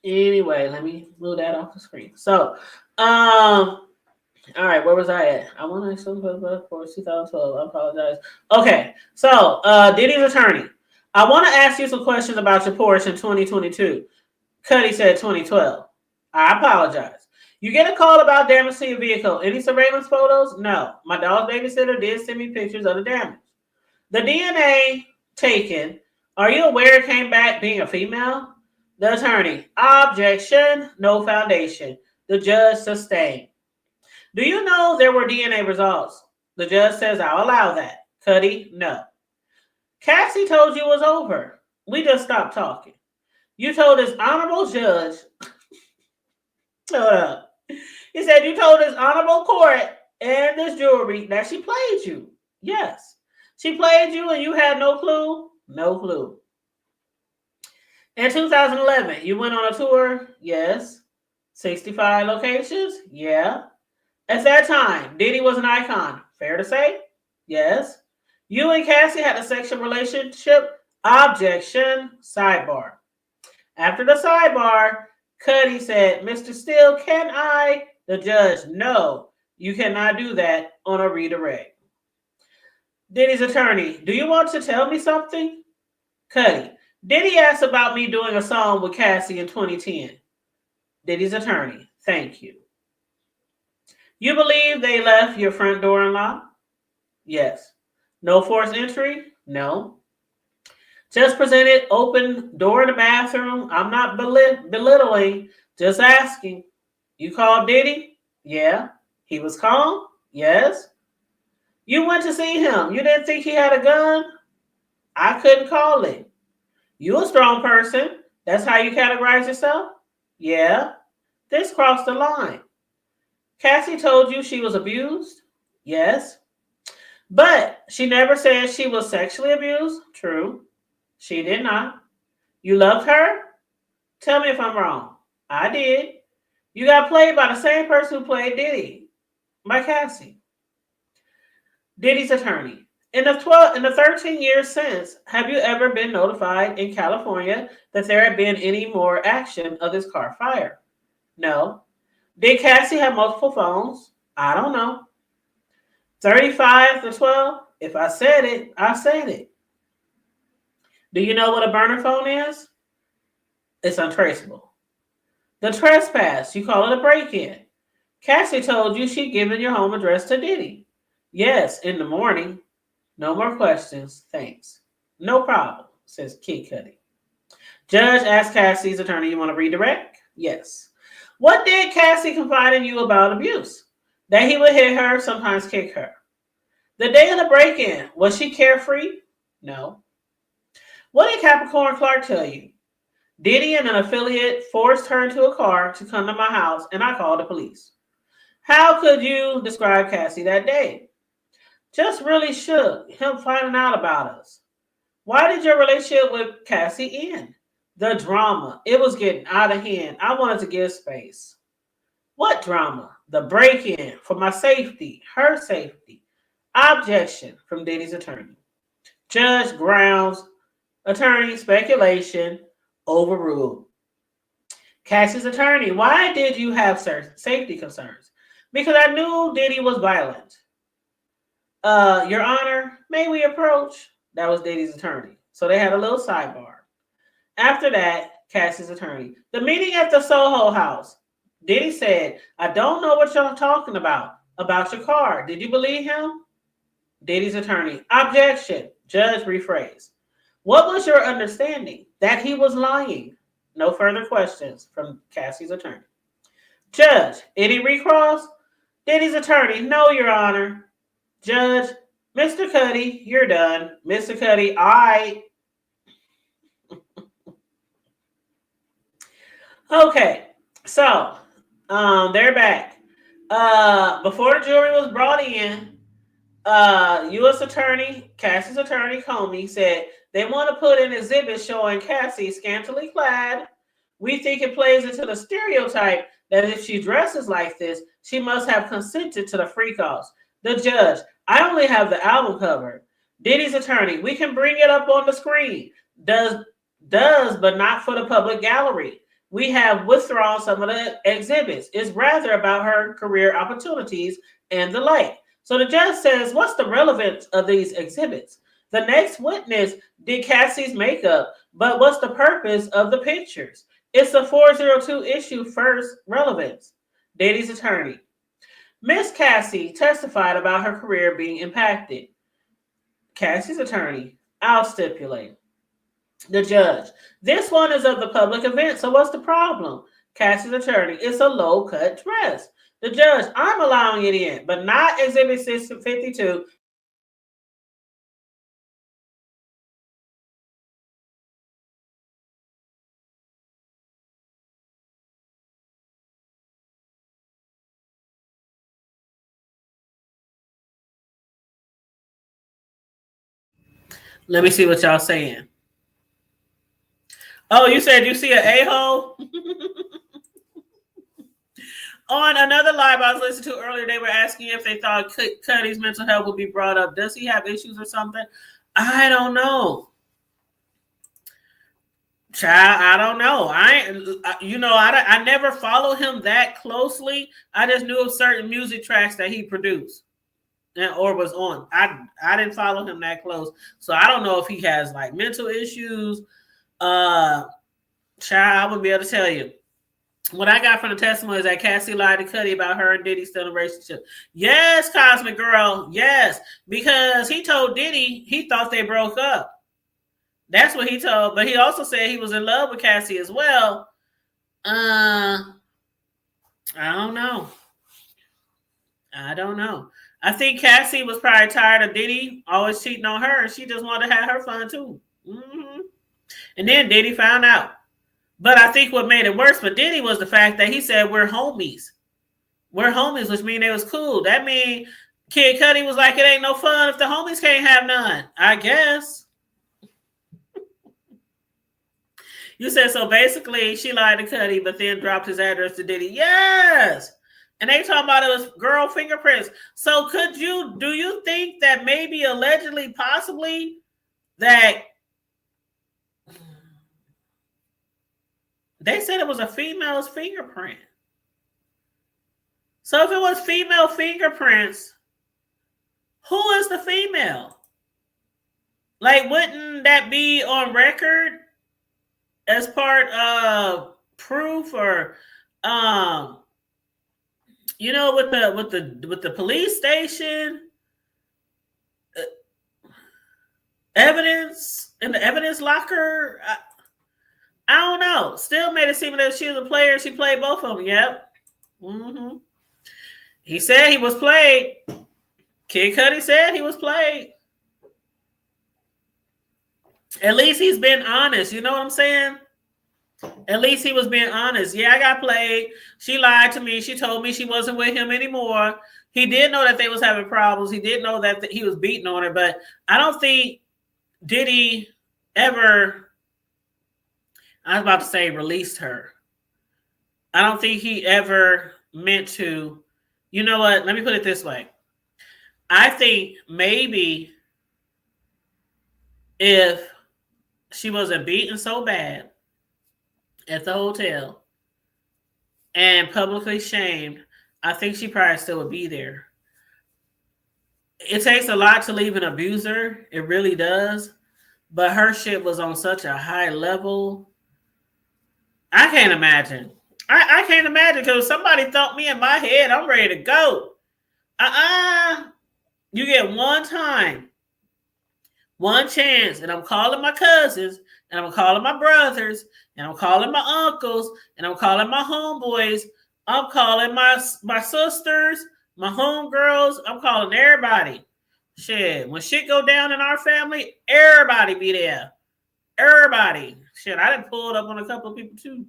let me move that off the screen. So, all right, where was I at? I want to assume for 2012. I apologize. Okay, so Diddy's attorney. I want to ask you some questions about your Porsche in 2022. Cudi said 2012. I apologize. You get a call about damage to your vehicle. Any surveillance photos? No. My dog's babysitter did send me pictures of the damage. The DNA taken. Are you aware it came back being a female? The attorney. Objection. No foundation. The judge sustained. Do you know there were DNA results? The judge says, I'll allow that. Cudi, no. Cassie told you it was over. We just stopped talking. You told this honorable judge, he said you told this honorable court and this jury that she played you. Yes. She played you and you had no clue? No clue. In 2011, you went on a tour? Yes. 65 locations? Yeah. At that time, Diddy was an icon. Fair to say? Yes. You and Cassie had a sexual relationship? Objection. Sidebar. After the sidebar, Cudi said, Mr. Steele, can I? The judge, no. You cannot do that on a redirect. Diddy's attorney, do you want to tell me something? Cudi, Diddy asked about me doing a song with Cassie in 2010. Diddy's attorney, thank you. You believe they left your front door unlocked? Yes. No forced entry? No. Just presented open door in the bathroom. I'm not belittling, just asking. You called Diddy? Yeah. He was calm? Yes. You went to see him. You didn't think he had a gun? I couldn't call it. You a strong person. That's how you categorize yourself? Yeah. This crossed the line. Cassie told you she was abused? Yes. But she never said she was sexually abused? True. She did not. You loved her? Tell me if I'm wrong. I did. You got played by the same person who played Diddy, by Cassie. Diddy's attorney. In the 13 years since, have you ever been notified in California that there had been any more action of this car fire? No. Did Cassie have multiple phones? I don't know. 35 to 12? If I said it, I said it. Do you know what a burner phone is? It's untraceable. The trespass, you call it a break-in. Cassie told you she'd given your home address to Diddy. Yes, in the morning. No more questions. Thanks. No problem, says Kid Cudi. Judge asked Cassie's attorney, you want to redirect? Yes. What did Cassie confide in you about abuse? That he would hit her, sometimes kick her. The day of the break-in, was she carefree? No. What did Capricorn Clark tell you? Diddy and an affiliate forced her into a car to come to my house, and I called the police. How could you describe Cassie that day? Just really shook, him finding out about us. Why did your relationship with Cassie end? The drama. It was getting out of hand. I wanted to give space. What drama? The break-in for my safety, her safety. Objection from Diddy's attorney. Judge grounds, attorney speculation, overruled. Cassie's attorney, why did you have safety concerns? Because I knew Diddy was violent. Your Honor, may we approach? That was Diddy's attorney. So they had a little sidebar. After that, Cassie's attorney, the meeting at the Soho house. Diddy said, I don't know what you're talking about your car. Did you believe him? Diddy's attorney, objection. Judge rephrase. What was your understanding? That he was lying. No further questions from Cassie's attorney. Judge, any recross? Diddy's attorney, no, Your Honor. Judge, Mr. Cudi, you're done. Mr. Cudi, I. Okay, so they're back. Before the jury was brought in, U.S. Attorney, Cassie's attorney, Comey, said they want to put in exhibits showing Cassie scantily clad. We think it plays into the stereotype that if she dresses like this, she must have consented to the freak-offs. The judge, I only have the album cover. Diddy's attorney, we can bring it up on the screen. Does, but not for the public gallery. We have withdrawn some of the exhibits. It's rather about her career opportunities and the like. So the judge says, what's the relevance of these exhibits? The next witness did Cassie's makeup, but what's the purpose of the pictures? It's the 402 issue first relevance. Diddy's attorney. Miss Cassie testified about her career being impacted. Cassie's attorney. I'll stipulate. The judge. This one is of the public event, so what's the problem? Cassie's attorney. It's a low-cut dress. The judge. I'm allowing it in, but not Exhibit 652. Let me see what y'all saying. Oh, you said you see an a-hole? On another live I was listening to earlier, they were asking if they thought Cudi's mental health would be brought up. Does he have issues or something? I don't know. Child, I don't know. I never followed him that closely. I just knew of certain music tracks that he produced or was on. I didn't follow him that close, so I don't know if he has like mental issues. Child, I wouldn't be able to tell you. What I got from the testimony is that Cassie lied to Cudi about her and Diddy still in a relationship. Yes, Cosmic Girl. Yes, because he told Diddy he thought they broke up. That's what he told, but he also said he was in love with Cassie as well. I don't know. I think Cassie was probably tired of Diddy always cheating on her, and she just wanted to have her fun too. Mm-hmm. And then Diddy found out. But I think what made it worse for Diddy was the fact that he said we're homies. We're homies, which means they was cool. That means Kid Cudi was like, it ain't no fun if the homies can't have none, I guess. You said, so basically she lied to Cudi, but then dropped his address to Diddy. Yes. And they talking about it was girl fingerprints. So do you think that maybe allegedly, possibly, that they said it was a female's fingerprint? So if it was female fingerprints, who is the female? Like, wouldn't that be on record as part of proof, or you know, with the police station evidence in the evidence locker? I don't know. Still made it seem that she was a player. She played both of them. Yep. Mm-hmm. He said he was played. Kid Cudi said he was played. At least he's been honest. You know what I'm saying? At least he was being honest. Yeah, I got played. She lied to me. She told me she wasn't with him anymore. He did know that they was having problems. He did know that he was beating on her, but I don't think Diddy ever, I was about to say released her. I don't think he ever meant to. You know what? Let me put it this way. I think maybe if she wasn't beaten so bad at the hotel and publicly shamed, I think she probably still would be there. It takes a lot to leave an abuser. It really does. But her shit was on such a high level. I can't imagine. I can't imagine, because if somebody thumped me in my head, I'm ready to go. You get one time, one chance, and I'm calling my cousins, and I'm calling my brothers, and I'm calling my uncles, and I'm calling my homeboys. I'm calling my sisters, my homegirls. I'm calling everybody. Shit, when shit go down in our family, everybody be there. Everybody. Shit, I done pulled up on a couple of people too,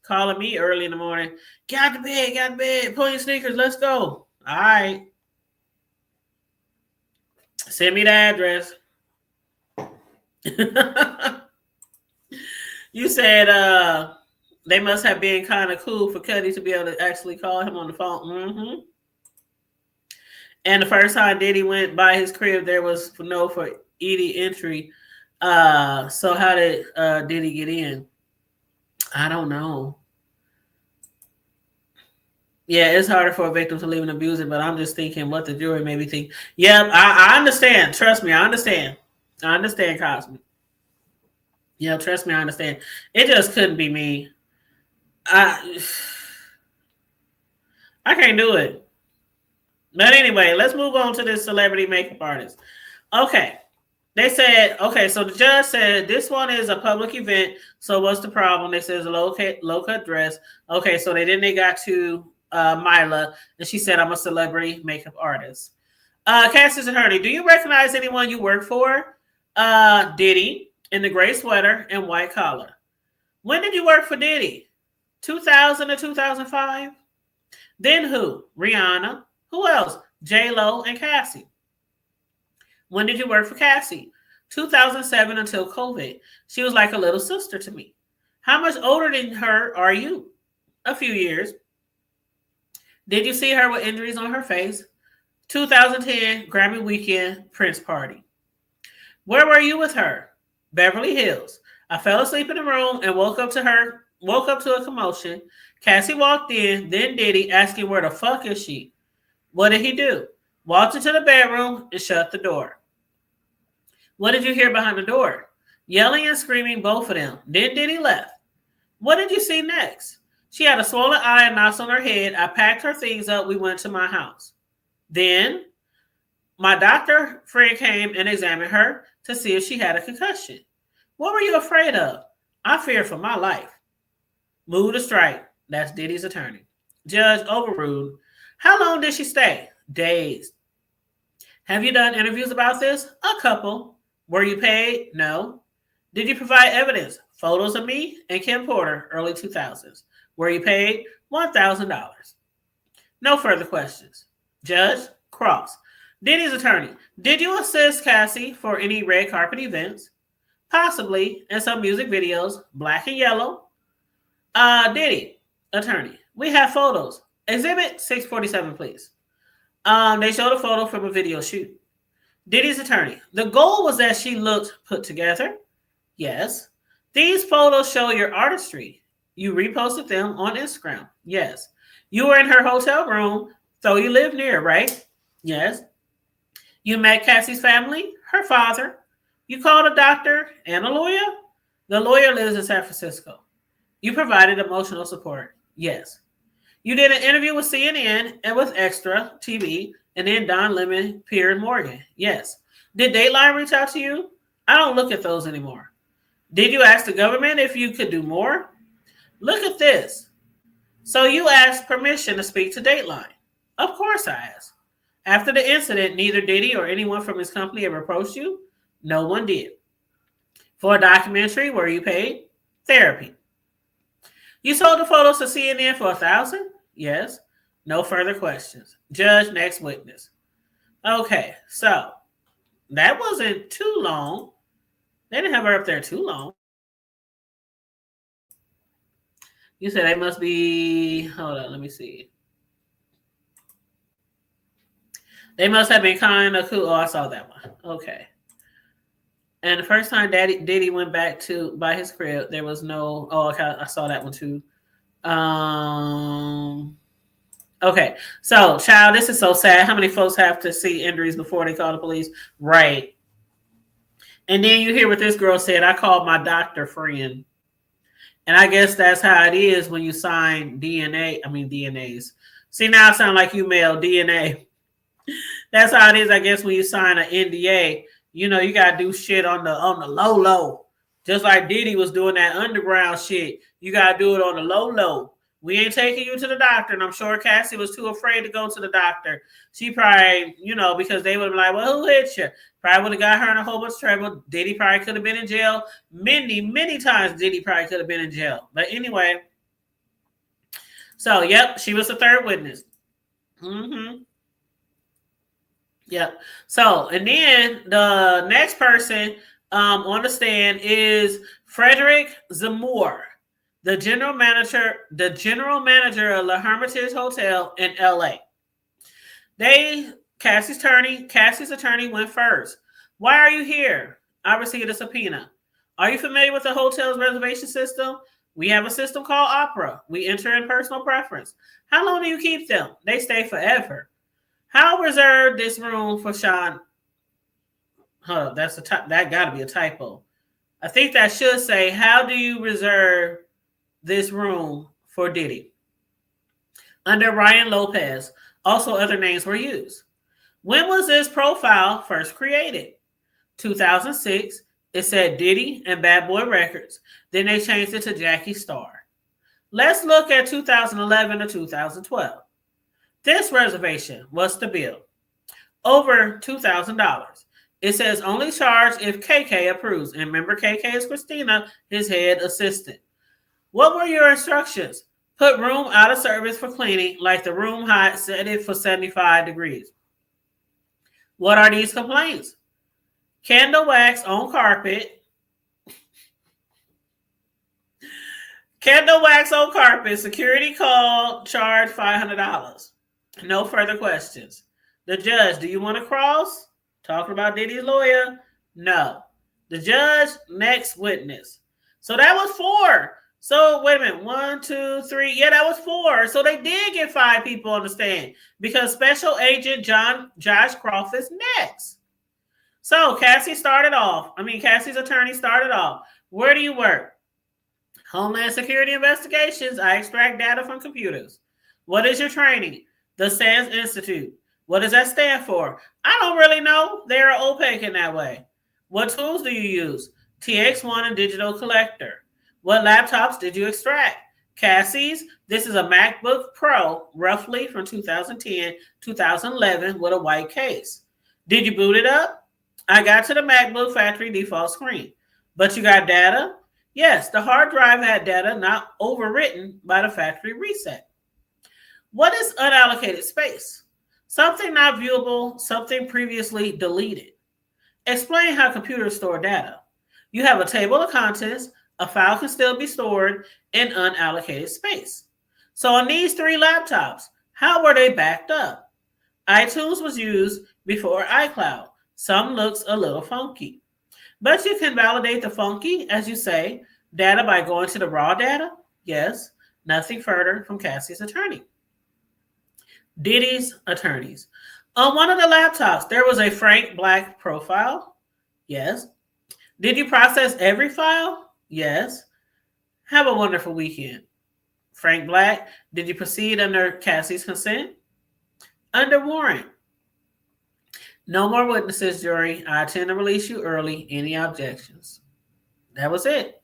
calling me early in the morning. Get out the bed. Pull your sneakers. Let's go. All right. Send me the address. You said they must have been kind of cool for Cudi to be able to actually call him on the phone. Mm-hmm. And the first time Diddy went by his crib, there was for Edie entry. So how did Diddy get in? I don't know. Yeah, it's harder for a victim to leave an abuser, but I'm just thinking what the jury maybe think. Yeah, I understand. Trust me, I understand. I understand, Cosme. Yeah, trust me, I understand. It just couldn't be me. I can't do it. But anyway, let's move on to this celebrity makeup artist. Okay. They said, okay, so the judge said this one is a public event. So what's the problem? They said it's a low-cut dress. Okay, so they got to Mila, and she said, I'm a celebrity makeup artist. Cassie's attorney, do you recognize anyone you work for? Diddy, in the gray sweater and white collar. When did you work for Diddy? 2000 to 2005? Then who? Rihanna. Who else? J-Lo and Cassie. When did you work for Cassie? 2007 until COVID. She was like a little sister to me. How much older than her are you? A few years. Did you see her with injuries on her face? 2010 Grammy weekend Prince party. Where were you with her? Beverly Hills. I fell asleep in the room and woke up to a commotion. Cassie walked in, then Diddy asking where the fuck is she? What did he do? Walked into the bedroom and shut the door. What did you hear behind the door? Yelling and screaming, both of them. Then Diddy left. What did you see next? She had a swollen eye and knots on her head. I packed her things up. We went to my house. Then my doctor friend came and examined her to see if she had a concussion. What were you afraid of? I feared for my life. Move to strike. That's Diddy's attorney. Judge overruled. How long did she stay? Days. Have you done interviews about this? A couple. Were you paid? No. Did you provide evidence? Photos of me and Kim Porter, early 2000s. Were you paid? $1,000. No further questions. Judge, cross. Diddy's attorney. Did you assist Cassie for any red carpet events? Possibly. In some music videos, black and yellow. Diddy, attorney. We have photos. Exhibit 647, please. They showed a photo from a video shoot. Diddy's attorney. The goal was that she looked put together. Yes. These photos show your artistry. You reposted them on Instagram. Yes. You were in her hotel room, so you live near, right? Yes. You met Cassie's family, her father. You called a doctor and a lawyer. The lawyer lives in San Francisco. You provided emotional support. Yes. You did an interview with CNN and with Extra TV, and then Don Lemon, Piers Morgan. Yes. Did Dateline reach out to you? I don't look at those anymore. Did you ask the government if you could do more? Look at this. So you asked permission to speak to Dateline. Of course I asked. After the incident, neither Diddy or anyone from his company ever approached you? No one did. For a documentary, were you paid? Therapy. You sold the photos to CNN for $1,000? Yes. No further questions. Judge, next witness. Okay, so that wasn't too long. They didn't have her up there too long. You said they must be, hold on, let me see. They must have been kind of cool. Oh, I saw that one. Okay. And the first time Diddy went back to by his crib, there was no, oh, okay, I saw that one too. Okay, so child, this is so sad. How many folks have to see injuries before they call the police? Right. And then you hear what this girl said. I called my doctor friend. And I guess that's how it is when you sign DNAs. See, now I sound like you mail DNA. That's how it is, I guess, when you sign an NDA. You know, you got to do shit on the low. Just like Diddy was doing that underground shit. You got to do it on the low. We ain't taking you to the doctor. And I'm sure Cassie was too afraid to go to the doctor. She probably, because they would have been like, well, who hit you? Probably would have got her in a whole bunch of trouble. Diddy probably could have been in jail. Many times Diddy probably could have been in jail. But anyway. So, yep, she was the third witness. Mm-hmm. Yep. So, and then the next person on the stand is Frederick Zamore, the general manager of La Hermitage Hotel in LA. Cassie's attorney went first. Why are you here? I received a subpoena. Are you familiar with the hotel's reservation system? We have a system called Opera. We enter in personal preference. How long do you keep them? They stay forever. How reserved this room for Sean? That got to be a typo. I think that should say, how do you reserve this room for Diddy? Under Ryan Lopez, also other names were used. When was this profile first created? 2006. It said Diddy and Bad Boy Records. Then they changed it to Jackie Star. Let's look at 2011 to 2012. This reservation was the bill. Over $2,000. It says only charge if KK approves. And remember, KK is Christina, his head assistant. What were your instructions? Put room out of service for cleaning, like the room hot, set it for 75 degrees. What are these complaints? Candle wax on carpet. Candle wax on carpet. Security call, charge $500. No further questions. The judge, do you want to cross? Talking about Diddy's lawyer? No. The judge, next witness. So that was 4. So wait a minute. 1, 2, 3. Yeah, that was 4. So they did get 5 people on the stand because Special Agent Josh Croft is next. So Cassie's attorney started off. Where do you work? Homeland Security Investigations. I extract data from computers. What is your training? The SANS Institute. What does that stand for? I don't really know. They're opaque in that way. What tools do you use? TX1 and Digital Collector. What laptops did you extract? Cassie's. This is a MacBook Pro, roughly from 2010, 2011, with a white case. Did you boot it up? I got to the MacBook factory default screen. But you got data? Yes, the hard drive had data not overwritten by the factory reset. What is unallocated space? Something not viewable, something previously deleted. Explain how computers store data. You have a table of contents, a file can still be stored in unallocated space. So on these 3 laptops, How were they backed up? iTunes was used before iCloud. Some looks a little funky. But you can validate the funky, as you say, data by going to the raw data. Yes, nothing further from Cassie's attorney. Diddy's attorneys. On one of the laptops, there was a Frank Black profile. Yes. Did you process every file? Yes. Have a wonderful weekend. Frank Black, did you proceed under Cassie's consent? Under warrant. No more witnesses, jury. I intend to release you early. Any objections? That was it.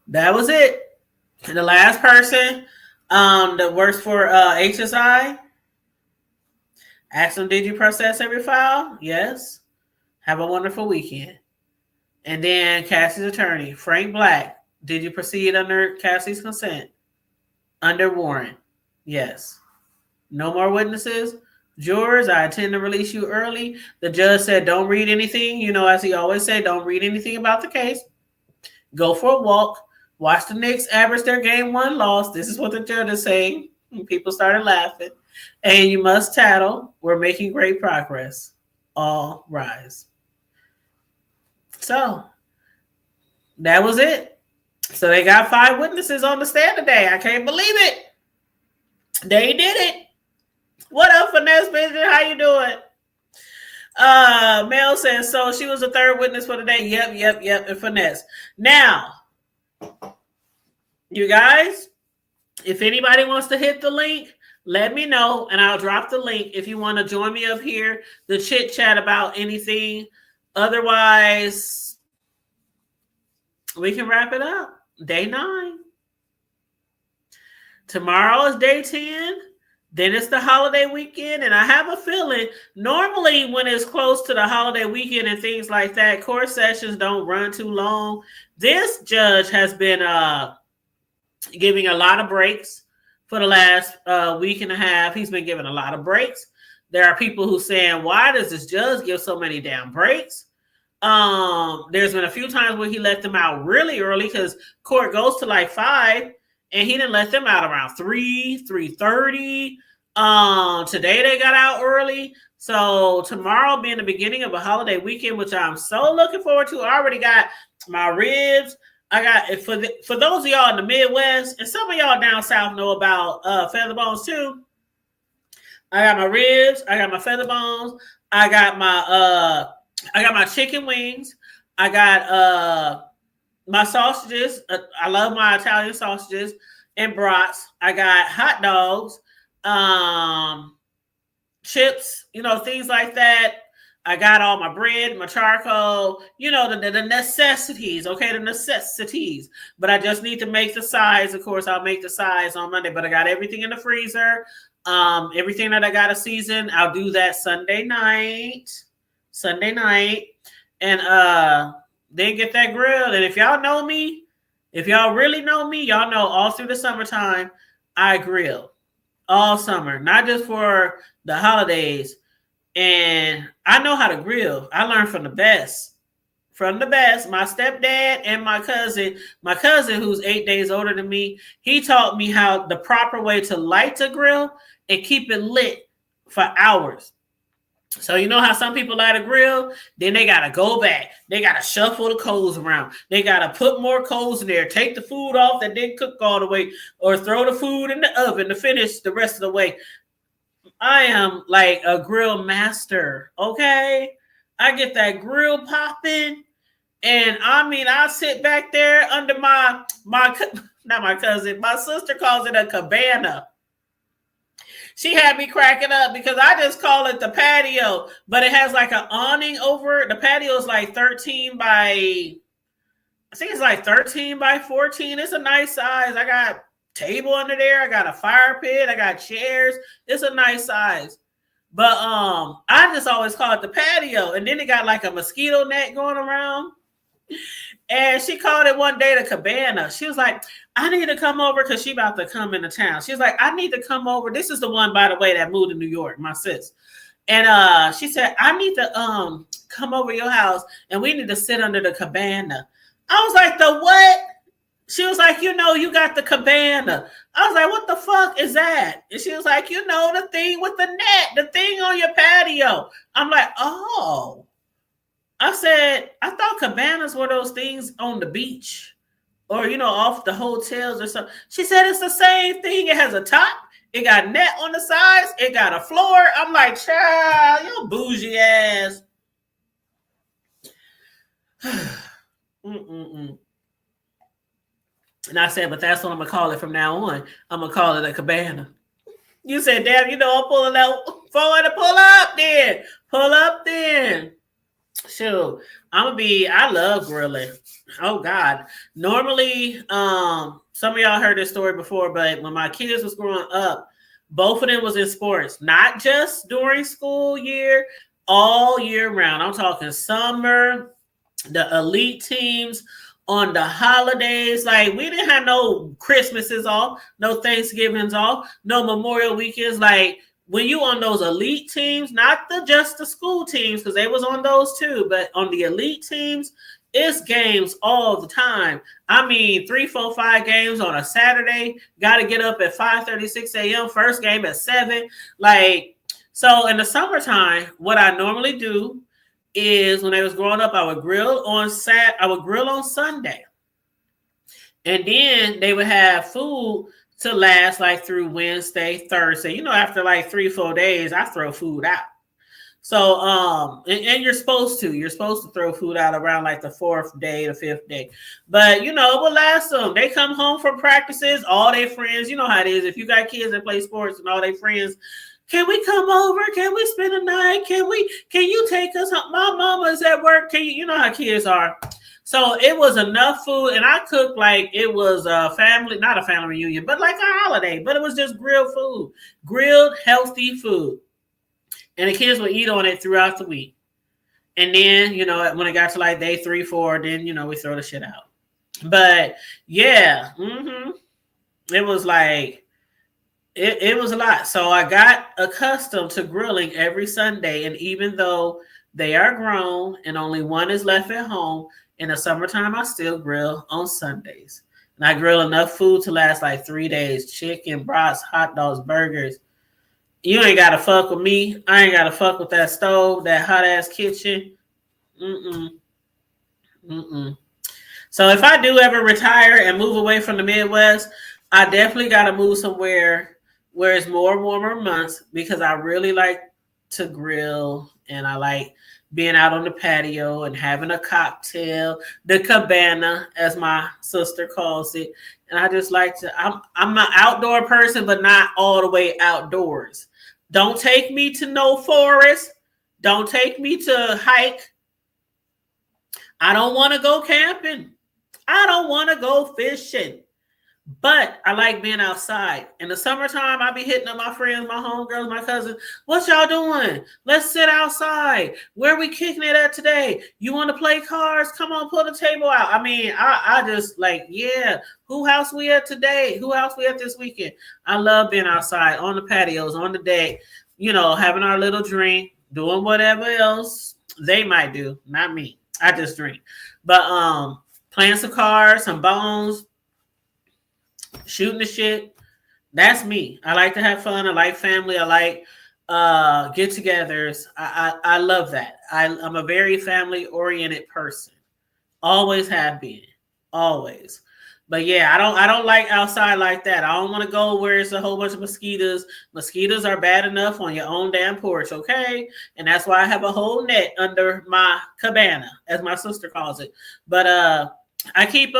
That was it. And the last person that works for HSI, ask them, did you process every file? Yes. Have a wonderful weekend. And then Cassie's attorney, Frank Black, did you proceed under Cassie's consent? Under warrant. Yes. No more witnesses. Jurors, I intend to release you early. The judge said, don't read anything. You know, as he always said, don't read anything about the case. Go for a walk. Watch the Knicks average their game one loss. This is what the judge is saying. And people started laughing. And you must tattle. We're making great progress. All rise. So that was it. So they got 5 witnesses on the stand today. I can't believe it. They did it. What up, Finesse Vision? How you doing? Mel says, so she was the 3rd witness for the day. Yep, and Finesse. Now, you guys, if anybody wants to hit the link, let me know, and I'll drop the link if you want to join me up here to chit chat about anything. Otherwise, we can wrap it up. Day 9. Tomorrow is day 10. Then it's the holiday weekend. And I have a feeling normally when it's close to the holiday weekend and things like that, court sessions don't run too long. This judge has been giving a lot of breaks for the last week and a half. He's been giving a lot of breaks. There are people who saying, why does this judge give so many damn breaks? There's been a few times where he let them out really early because court goes to like 5, and he didn't let them out around 3:30. Today they got out early. So tomorrow being the beginning of a holiday weekend, which I'm so looking forward to. I already got my ribs. I got for those of y'all in the Midwest, and some of y'all down south know about feather bones too. I got my ribs. I got my feather bones. I got my chicken wings. I got my sausages. I love my Italian sausages and brats. I got hot dogs, chips, things like that. I got all my bread, my charcoal, the necessities, okay, the necessities. But I just need to make the sides. Of course, I'll make the sides on Monday, but I got everything in the freezer. Everything that I got to season, I'll do that Sunday night. And then get that grilled. And if y'all know me, if y'all really know me, y'all know all through the summertime, I grill all summer, not just for the holidays. And I know how to grill. I learned from the best. My stepdad and my cousin who's 8 days older than me, he taught me how the proper way to light the grill and keep it lit for hours. So you know how some people light a grill, then they got to go back. They got to shuffle the coals around. They got to put more coals in there, take the food off that didn't cook all the way, or throw the food in the oven to finish the rest of the way. I am like a grill master, okay? I get that grill popping, and I sit back there under not my cousin, my sister calls it a cabana. She had me cracking up because I just call it the patio, but it has like an awning over it. The patio is like 13 by 14. It's a nice size. I got table under there. I got a fire pit. I got chairs. It's a nice size. But I just always call it the patio. And then it got like a mosquito net going around. And she called it one day the cabana. She was like, I need to come over because she about to come into town. She was like, I need to come over. This is the one, by the way, that moved to New York, my sis. And she said, I need to come over your house and we need to sit under the cabana. I was like, the what? She was like, you got the cabana. I was like, what the fuck is that? And she was like, the thing with the net, the thing on your patio. I'm like, oh. I said, I thought cabanas were those things on the beach or, off the hotels or something. She said it's the same thing. It has a top. It got net on the sides. It got a floor. I'm like, child, you bougie ass. Mm-mm-mm. And I said, but that's what I'm going to call it from now on. I'm going to call it a cabana. You said, damn, I'm pulling out. Forward to pull up then. Pull up then. Shoot, I love grilling. Oh God. Normally, some of y'all heard this story before, but when my kids was growing up, both of them was in sports, not just during school year, all year round. I'm talking summer, the elite teams, on the holidays. Like, we didn't have no Christmases off, no Thanksgivings off, no Memorial weekends. Like, when you on those elite teams, not just the school teams, because they was on those too, but on the elite teams, it's games all the time. I mean, 3, 4, 5 games on a Saturday. Got to get up at 5:36 a.m. First game at 7. Like, so in the summertime, what I normally do is when I was growing up, I would grill on Sunday, and then they would have food to last like through Wednesday, Thursday. After like 3, 4 days, I throw food out. So, and you're supposed to throw food out around like the 4th day, the 5th day. But, it will last them. They come home from practices, all their friends, you know how it is. If you got kids that play sports and all their friends, can we come over? Can we spend a night? Can you take us home? My mama's at work. You know how kids are. So it was enough food, and I cooked like it was not a family reunion, but like a holiday. But it was just grilled food, grilled healthy food, and the kids would eat on it throughout the week. And then when it got to like day 3, 4, then we throw the shit out. But yeah, it was like it was a lot. So I got accustomed to grilling every Sunday, and even though they are grown and only one is left at home. In the summertime, I still grill on Sundays. And I grill enough food to last like 3 days. Chicken, brats, hot dogs, burgers. You ain't got to fuck with me. I ain't got to fuck with that stove, that hot-ass kitchen. So if I do ever retire and move away from the Midwest, I definitely got to move somewhere where it's more warmer months because I really like to grill and I like being out on the patio and having a cocktail, the cabana, as my sister calls it. And I just like to, I'm an outdoor person, but not all the way outdoors. Don't take me to no forest. Don't take me to hike. I don't want to go camping. I don't want to go fishing. But I like being outside. In the summertime, I be hitting up my friends, my homegirls, my cousins. What y'all doing? Let's sit outside. Where we kicking it at today? You want to play cards? Come on, pull the table out. I mean, I just like, yeah. Who house we at today? Who house we at this weekend? I love being outside, on the patios, on the deck, having our little drink, doing whatever else they might do. Not me. I just drink. But playing some cards, some bones, shooting the shit. That's me. I like to have fun. I like family. I like get-togethers. I love that. I'm a very family-oriented person. Always have been. Always. But yeah, I don't like outside like that. I don't want to go where it's a whole bunch of mosquitoes. Mosquitoes are bad enough on your own damn porch, okay? And that's why I have a whole net under my cabana, as my sister calls it. But I keep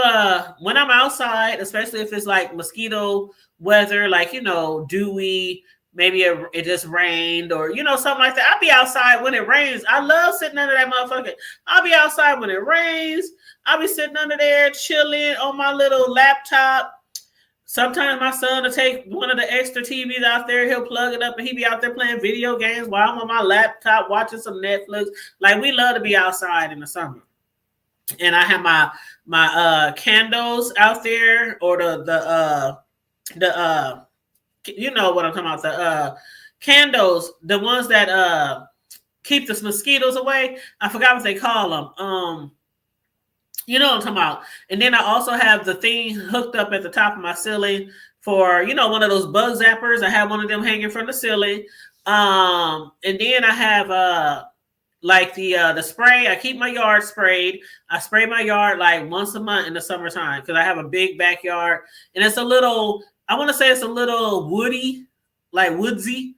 when I'm outside, especially if it's like mosquito weather, like dewy, maybe it just rained or something like that. I'll be outside when it rains. I love sitting under that motherfucker. I'll be outside when it rains. I'll be sitting under there chilling on my little laptop. Sometimes my son will take one of the extra TVs out there. He'll plug it up and he'll be out there playing video games while I'm on my laptop watching some Netflix. Like, we love to be outside in the summer. And I have my candles out there, or the you know what I'm talking about, the candles, the ones that keep the mosquitoes away. I forgot what they call them. You know what I'm talking about. And then I also have the thing hooked up at the top of my ceiling for, one of those bug zappers. I have one of them hanging from the ceiling. And then I have like the spray. I keep my yard sprayed. I spray my yard like once a month in the summertime because I have a big backyard. And it's a little, I want to say it's a little woody, like woodsy.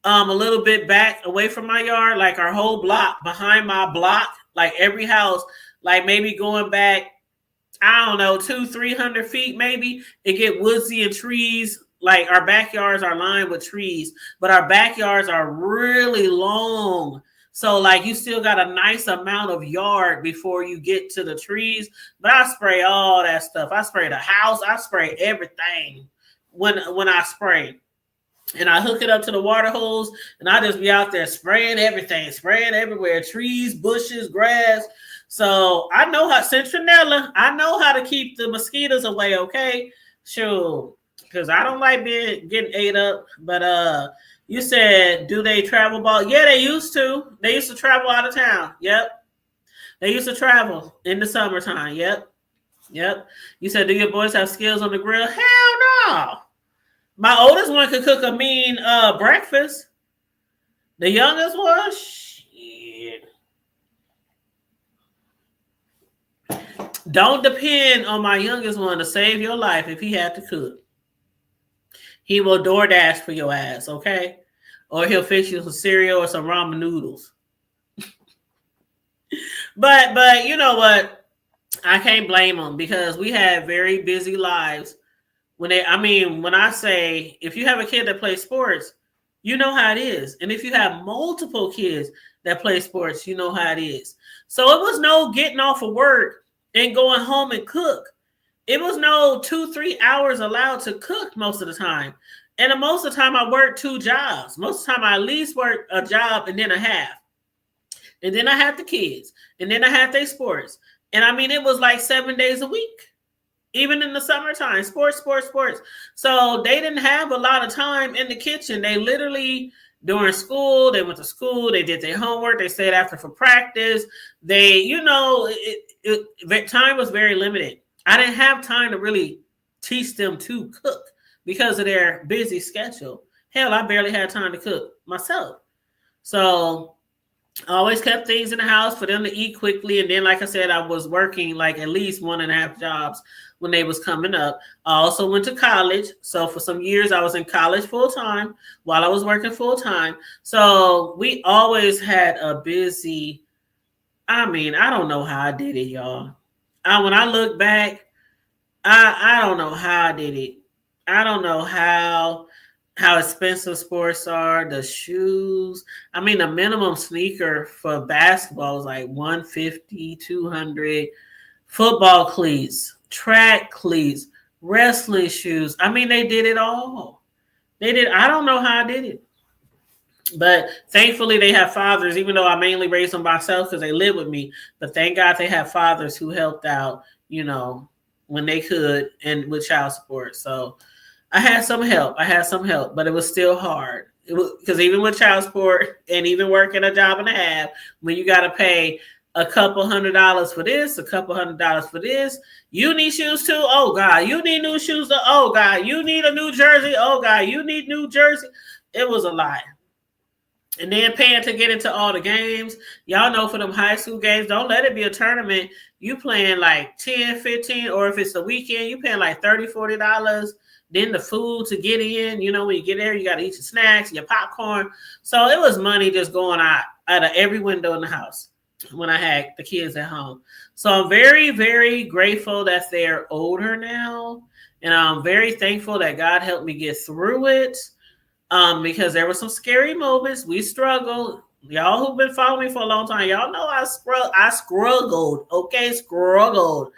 A little bit back away from my yard, like our whole block behind my block, like every house, like maybe going back, I don't know, 200-300 feet, maybe it get woodsy and trees. Like our backyards are lined with trees, but our backyards are really long. So like you still got a nice amount of yard before you get to the trees. But I spray all that stuff. I spray the house. I spray everything when I spray. And I hook it up to the water hose, and I just be out there spraying everything, spraying everywhere, trees, bushes, grass. So I know how citronella. I know how to keep the mosquitoes away. Okay, sure, because I don't like getting ate up. But you said, do they travel ball? Yeah, they used to. They used to travel out of town. Yep, they used to travel in the summertime. Yep. You said, do your boys have skills on the grill? Hell no. My oldest one could cook a mean breakfast. The youngest one, shit. Don't depend on my youngest one to save your life if he had to cook. He will DoorDash for your ass, okay? Or he'll fix you some cereal or some ramen noodles. But you know what? I can't blame them because we had very busy lives. When I say, if you have a kid that plays sports, you know how it is. And if you have multiple kids that play sports, you know how it is. So it was no getting off of work and going home and cook. It was no 2-3 hours allowed to cook most of the time. And most of the time I worked 2 jobs. Most of the time I at least worked a job and then a half. And then I had the kids. And then I had their sports. And it was like 7 days a week. Even in the summertime, sports. So they didn't have a lot of time in the kitchen. They literally, during school, they went to school, they did their homework, they stayed after for practice. Time was very limited. I didn't have time to really teach them to cook because of their busy schedule. Hell, I barely had time to cook myself. So I always kept things in the house for them to eat quickly. And then, like I said, I was working like at least 1.5 jobs when they was coming up. I also went to college. So for some years I was in college full time while I was working full time. So we always had a busy, I don't know how I did it, y'all. When I look back, I don't know how I did it. I don't know how expensive sports are, the shoes. The minimum sneaker for basketball was like $150, $200. Football cleats, track cleats, wrestling shoes. They did it all. They did. I don't know how I did it. But thankfully they have fathers, even though I mainly raised them myself because they live with me. But thank God they have fathers who helped out, when they could and with child support. So I had some help, but it was still hard. It was because even with child support and even working a job and a half, when you got to pay a couple $100 for this, a couple $100 for this, you need shoes too. Oh God, you need new shoes. Oh God, you need a new jersey. Oh God, you need new jersey. It was a lot. And then paying to get into all the games. Y'all know for them high school games, don't let it be a tournament. You playing like 10, 15, or if it's a weekend, you paying like $30, $40. Then the food to get in, when you get there, you got to eat your snacks, your popcorn. So it was money just going out of every window in the house when I had the kids at home. So I'm very, very grateful that they're older now. And I'm very thankful that God helped me get through it. Because there were some scary moments. We struggled. Y'all who've been following me for a long time, y'all know I struggled. Okay, struggled.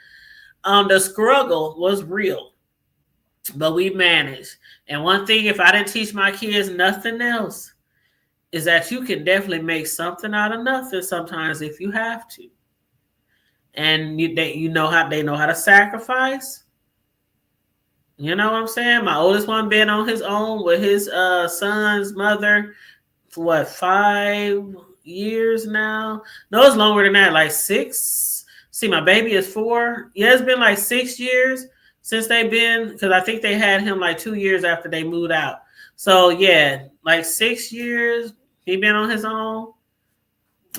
The struggle was real, but we managed. And one thing, if I didn't teach my kids nothing else, is that you can definitely make something out of nothing sometimes if you have to. And they know how to sacrifice. You know what I'm saying? My oldest one been on his own with his son's mother for 5 years now? No, it's longer than that, like 6 See, my baby is 4. Yeah, it's been like 6 years since they've been, because I think they had him like 2 years after they moved out. So yeah, like 6 years he been on his own.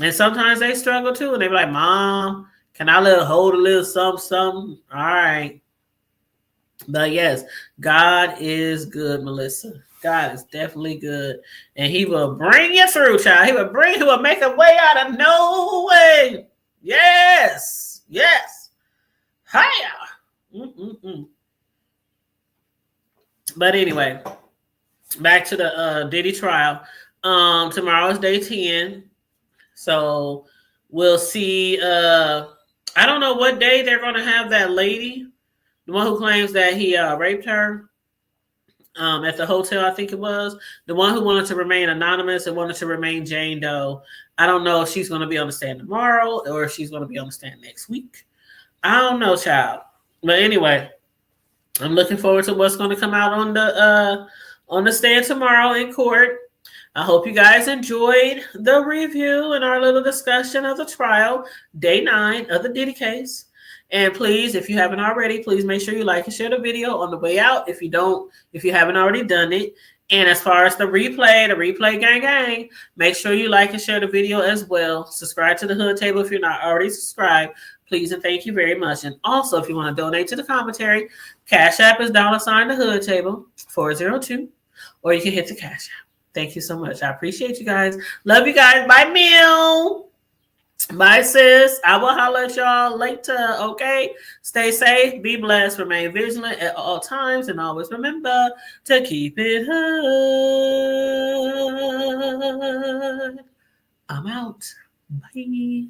And sometimes they struggle too. And they be like, Mom, can I hold a little something? All right. But yes, God is good, Melissa. God is definitely good. And he will bring you through, child. He will make a way out of no way. Yes. Yes. Hiya. Mm-mm-mm. But anyway, back to the Diddy trial. Tomorrow is day 10. So we'll see. I don't know what day they're going to have that lady, the one who claims that he raped her at the hotel, I think it was. The one who wanted to remain anonymous and wanted to remain Jane Doe. I don't know if she's going to be on the stand tomorrow or if she's going to be on the stand next week. I don't know, child. But anyway, I'm looking forward to what's going to come out on the stand tomorrow in court. I hope you guys enjoyed the review and our little discussion of the trial, day 9 of the Diddy case. And please, if you haven't already, please make sure you like and share the video on the way out if you haven't already done it. And as far as the replay gang, make sure you like and share the video as well. Subscribe to the Hood Table if you're not already subscribed. Please and thank you very much. And also, if you want to donate to the commentary, Cash App is $ the Hood Table 402, or you can hit the Cash App. Thank you so much. I appreciate you guys. Love you guys. Bye, Meow. Bye, sis. I will holler at y'all later. Okay. Stay safe. Be blessed. Remain vigilant at all times. And always remember to keep it hood. I'm out. Bye.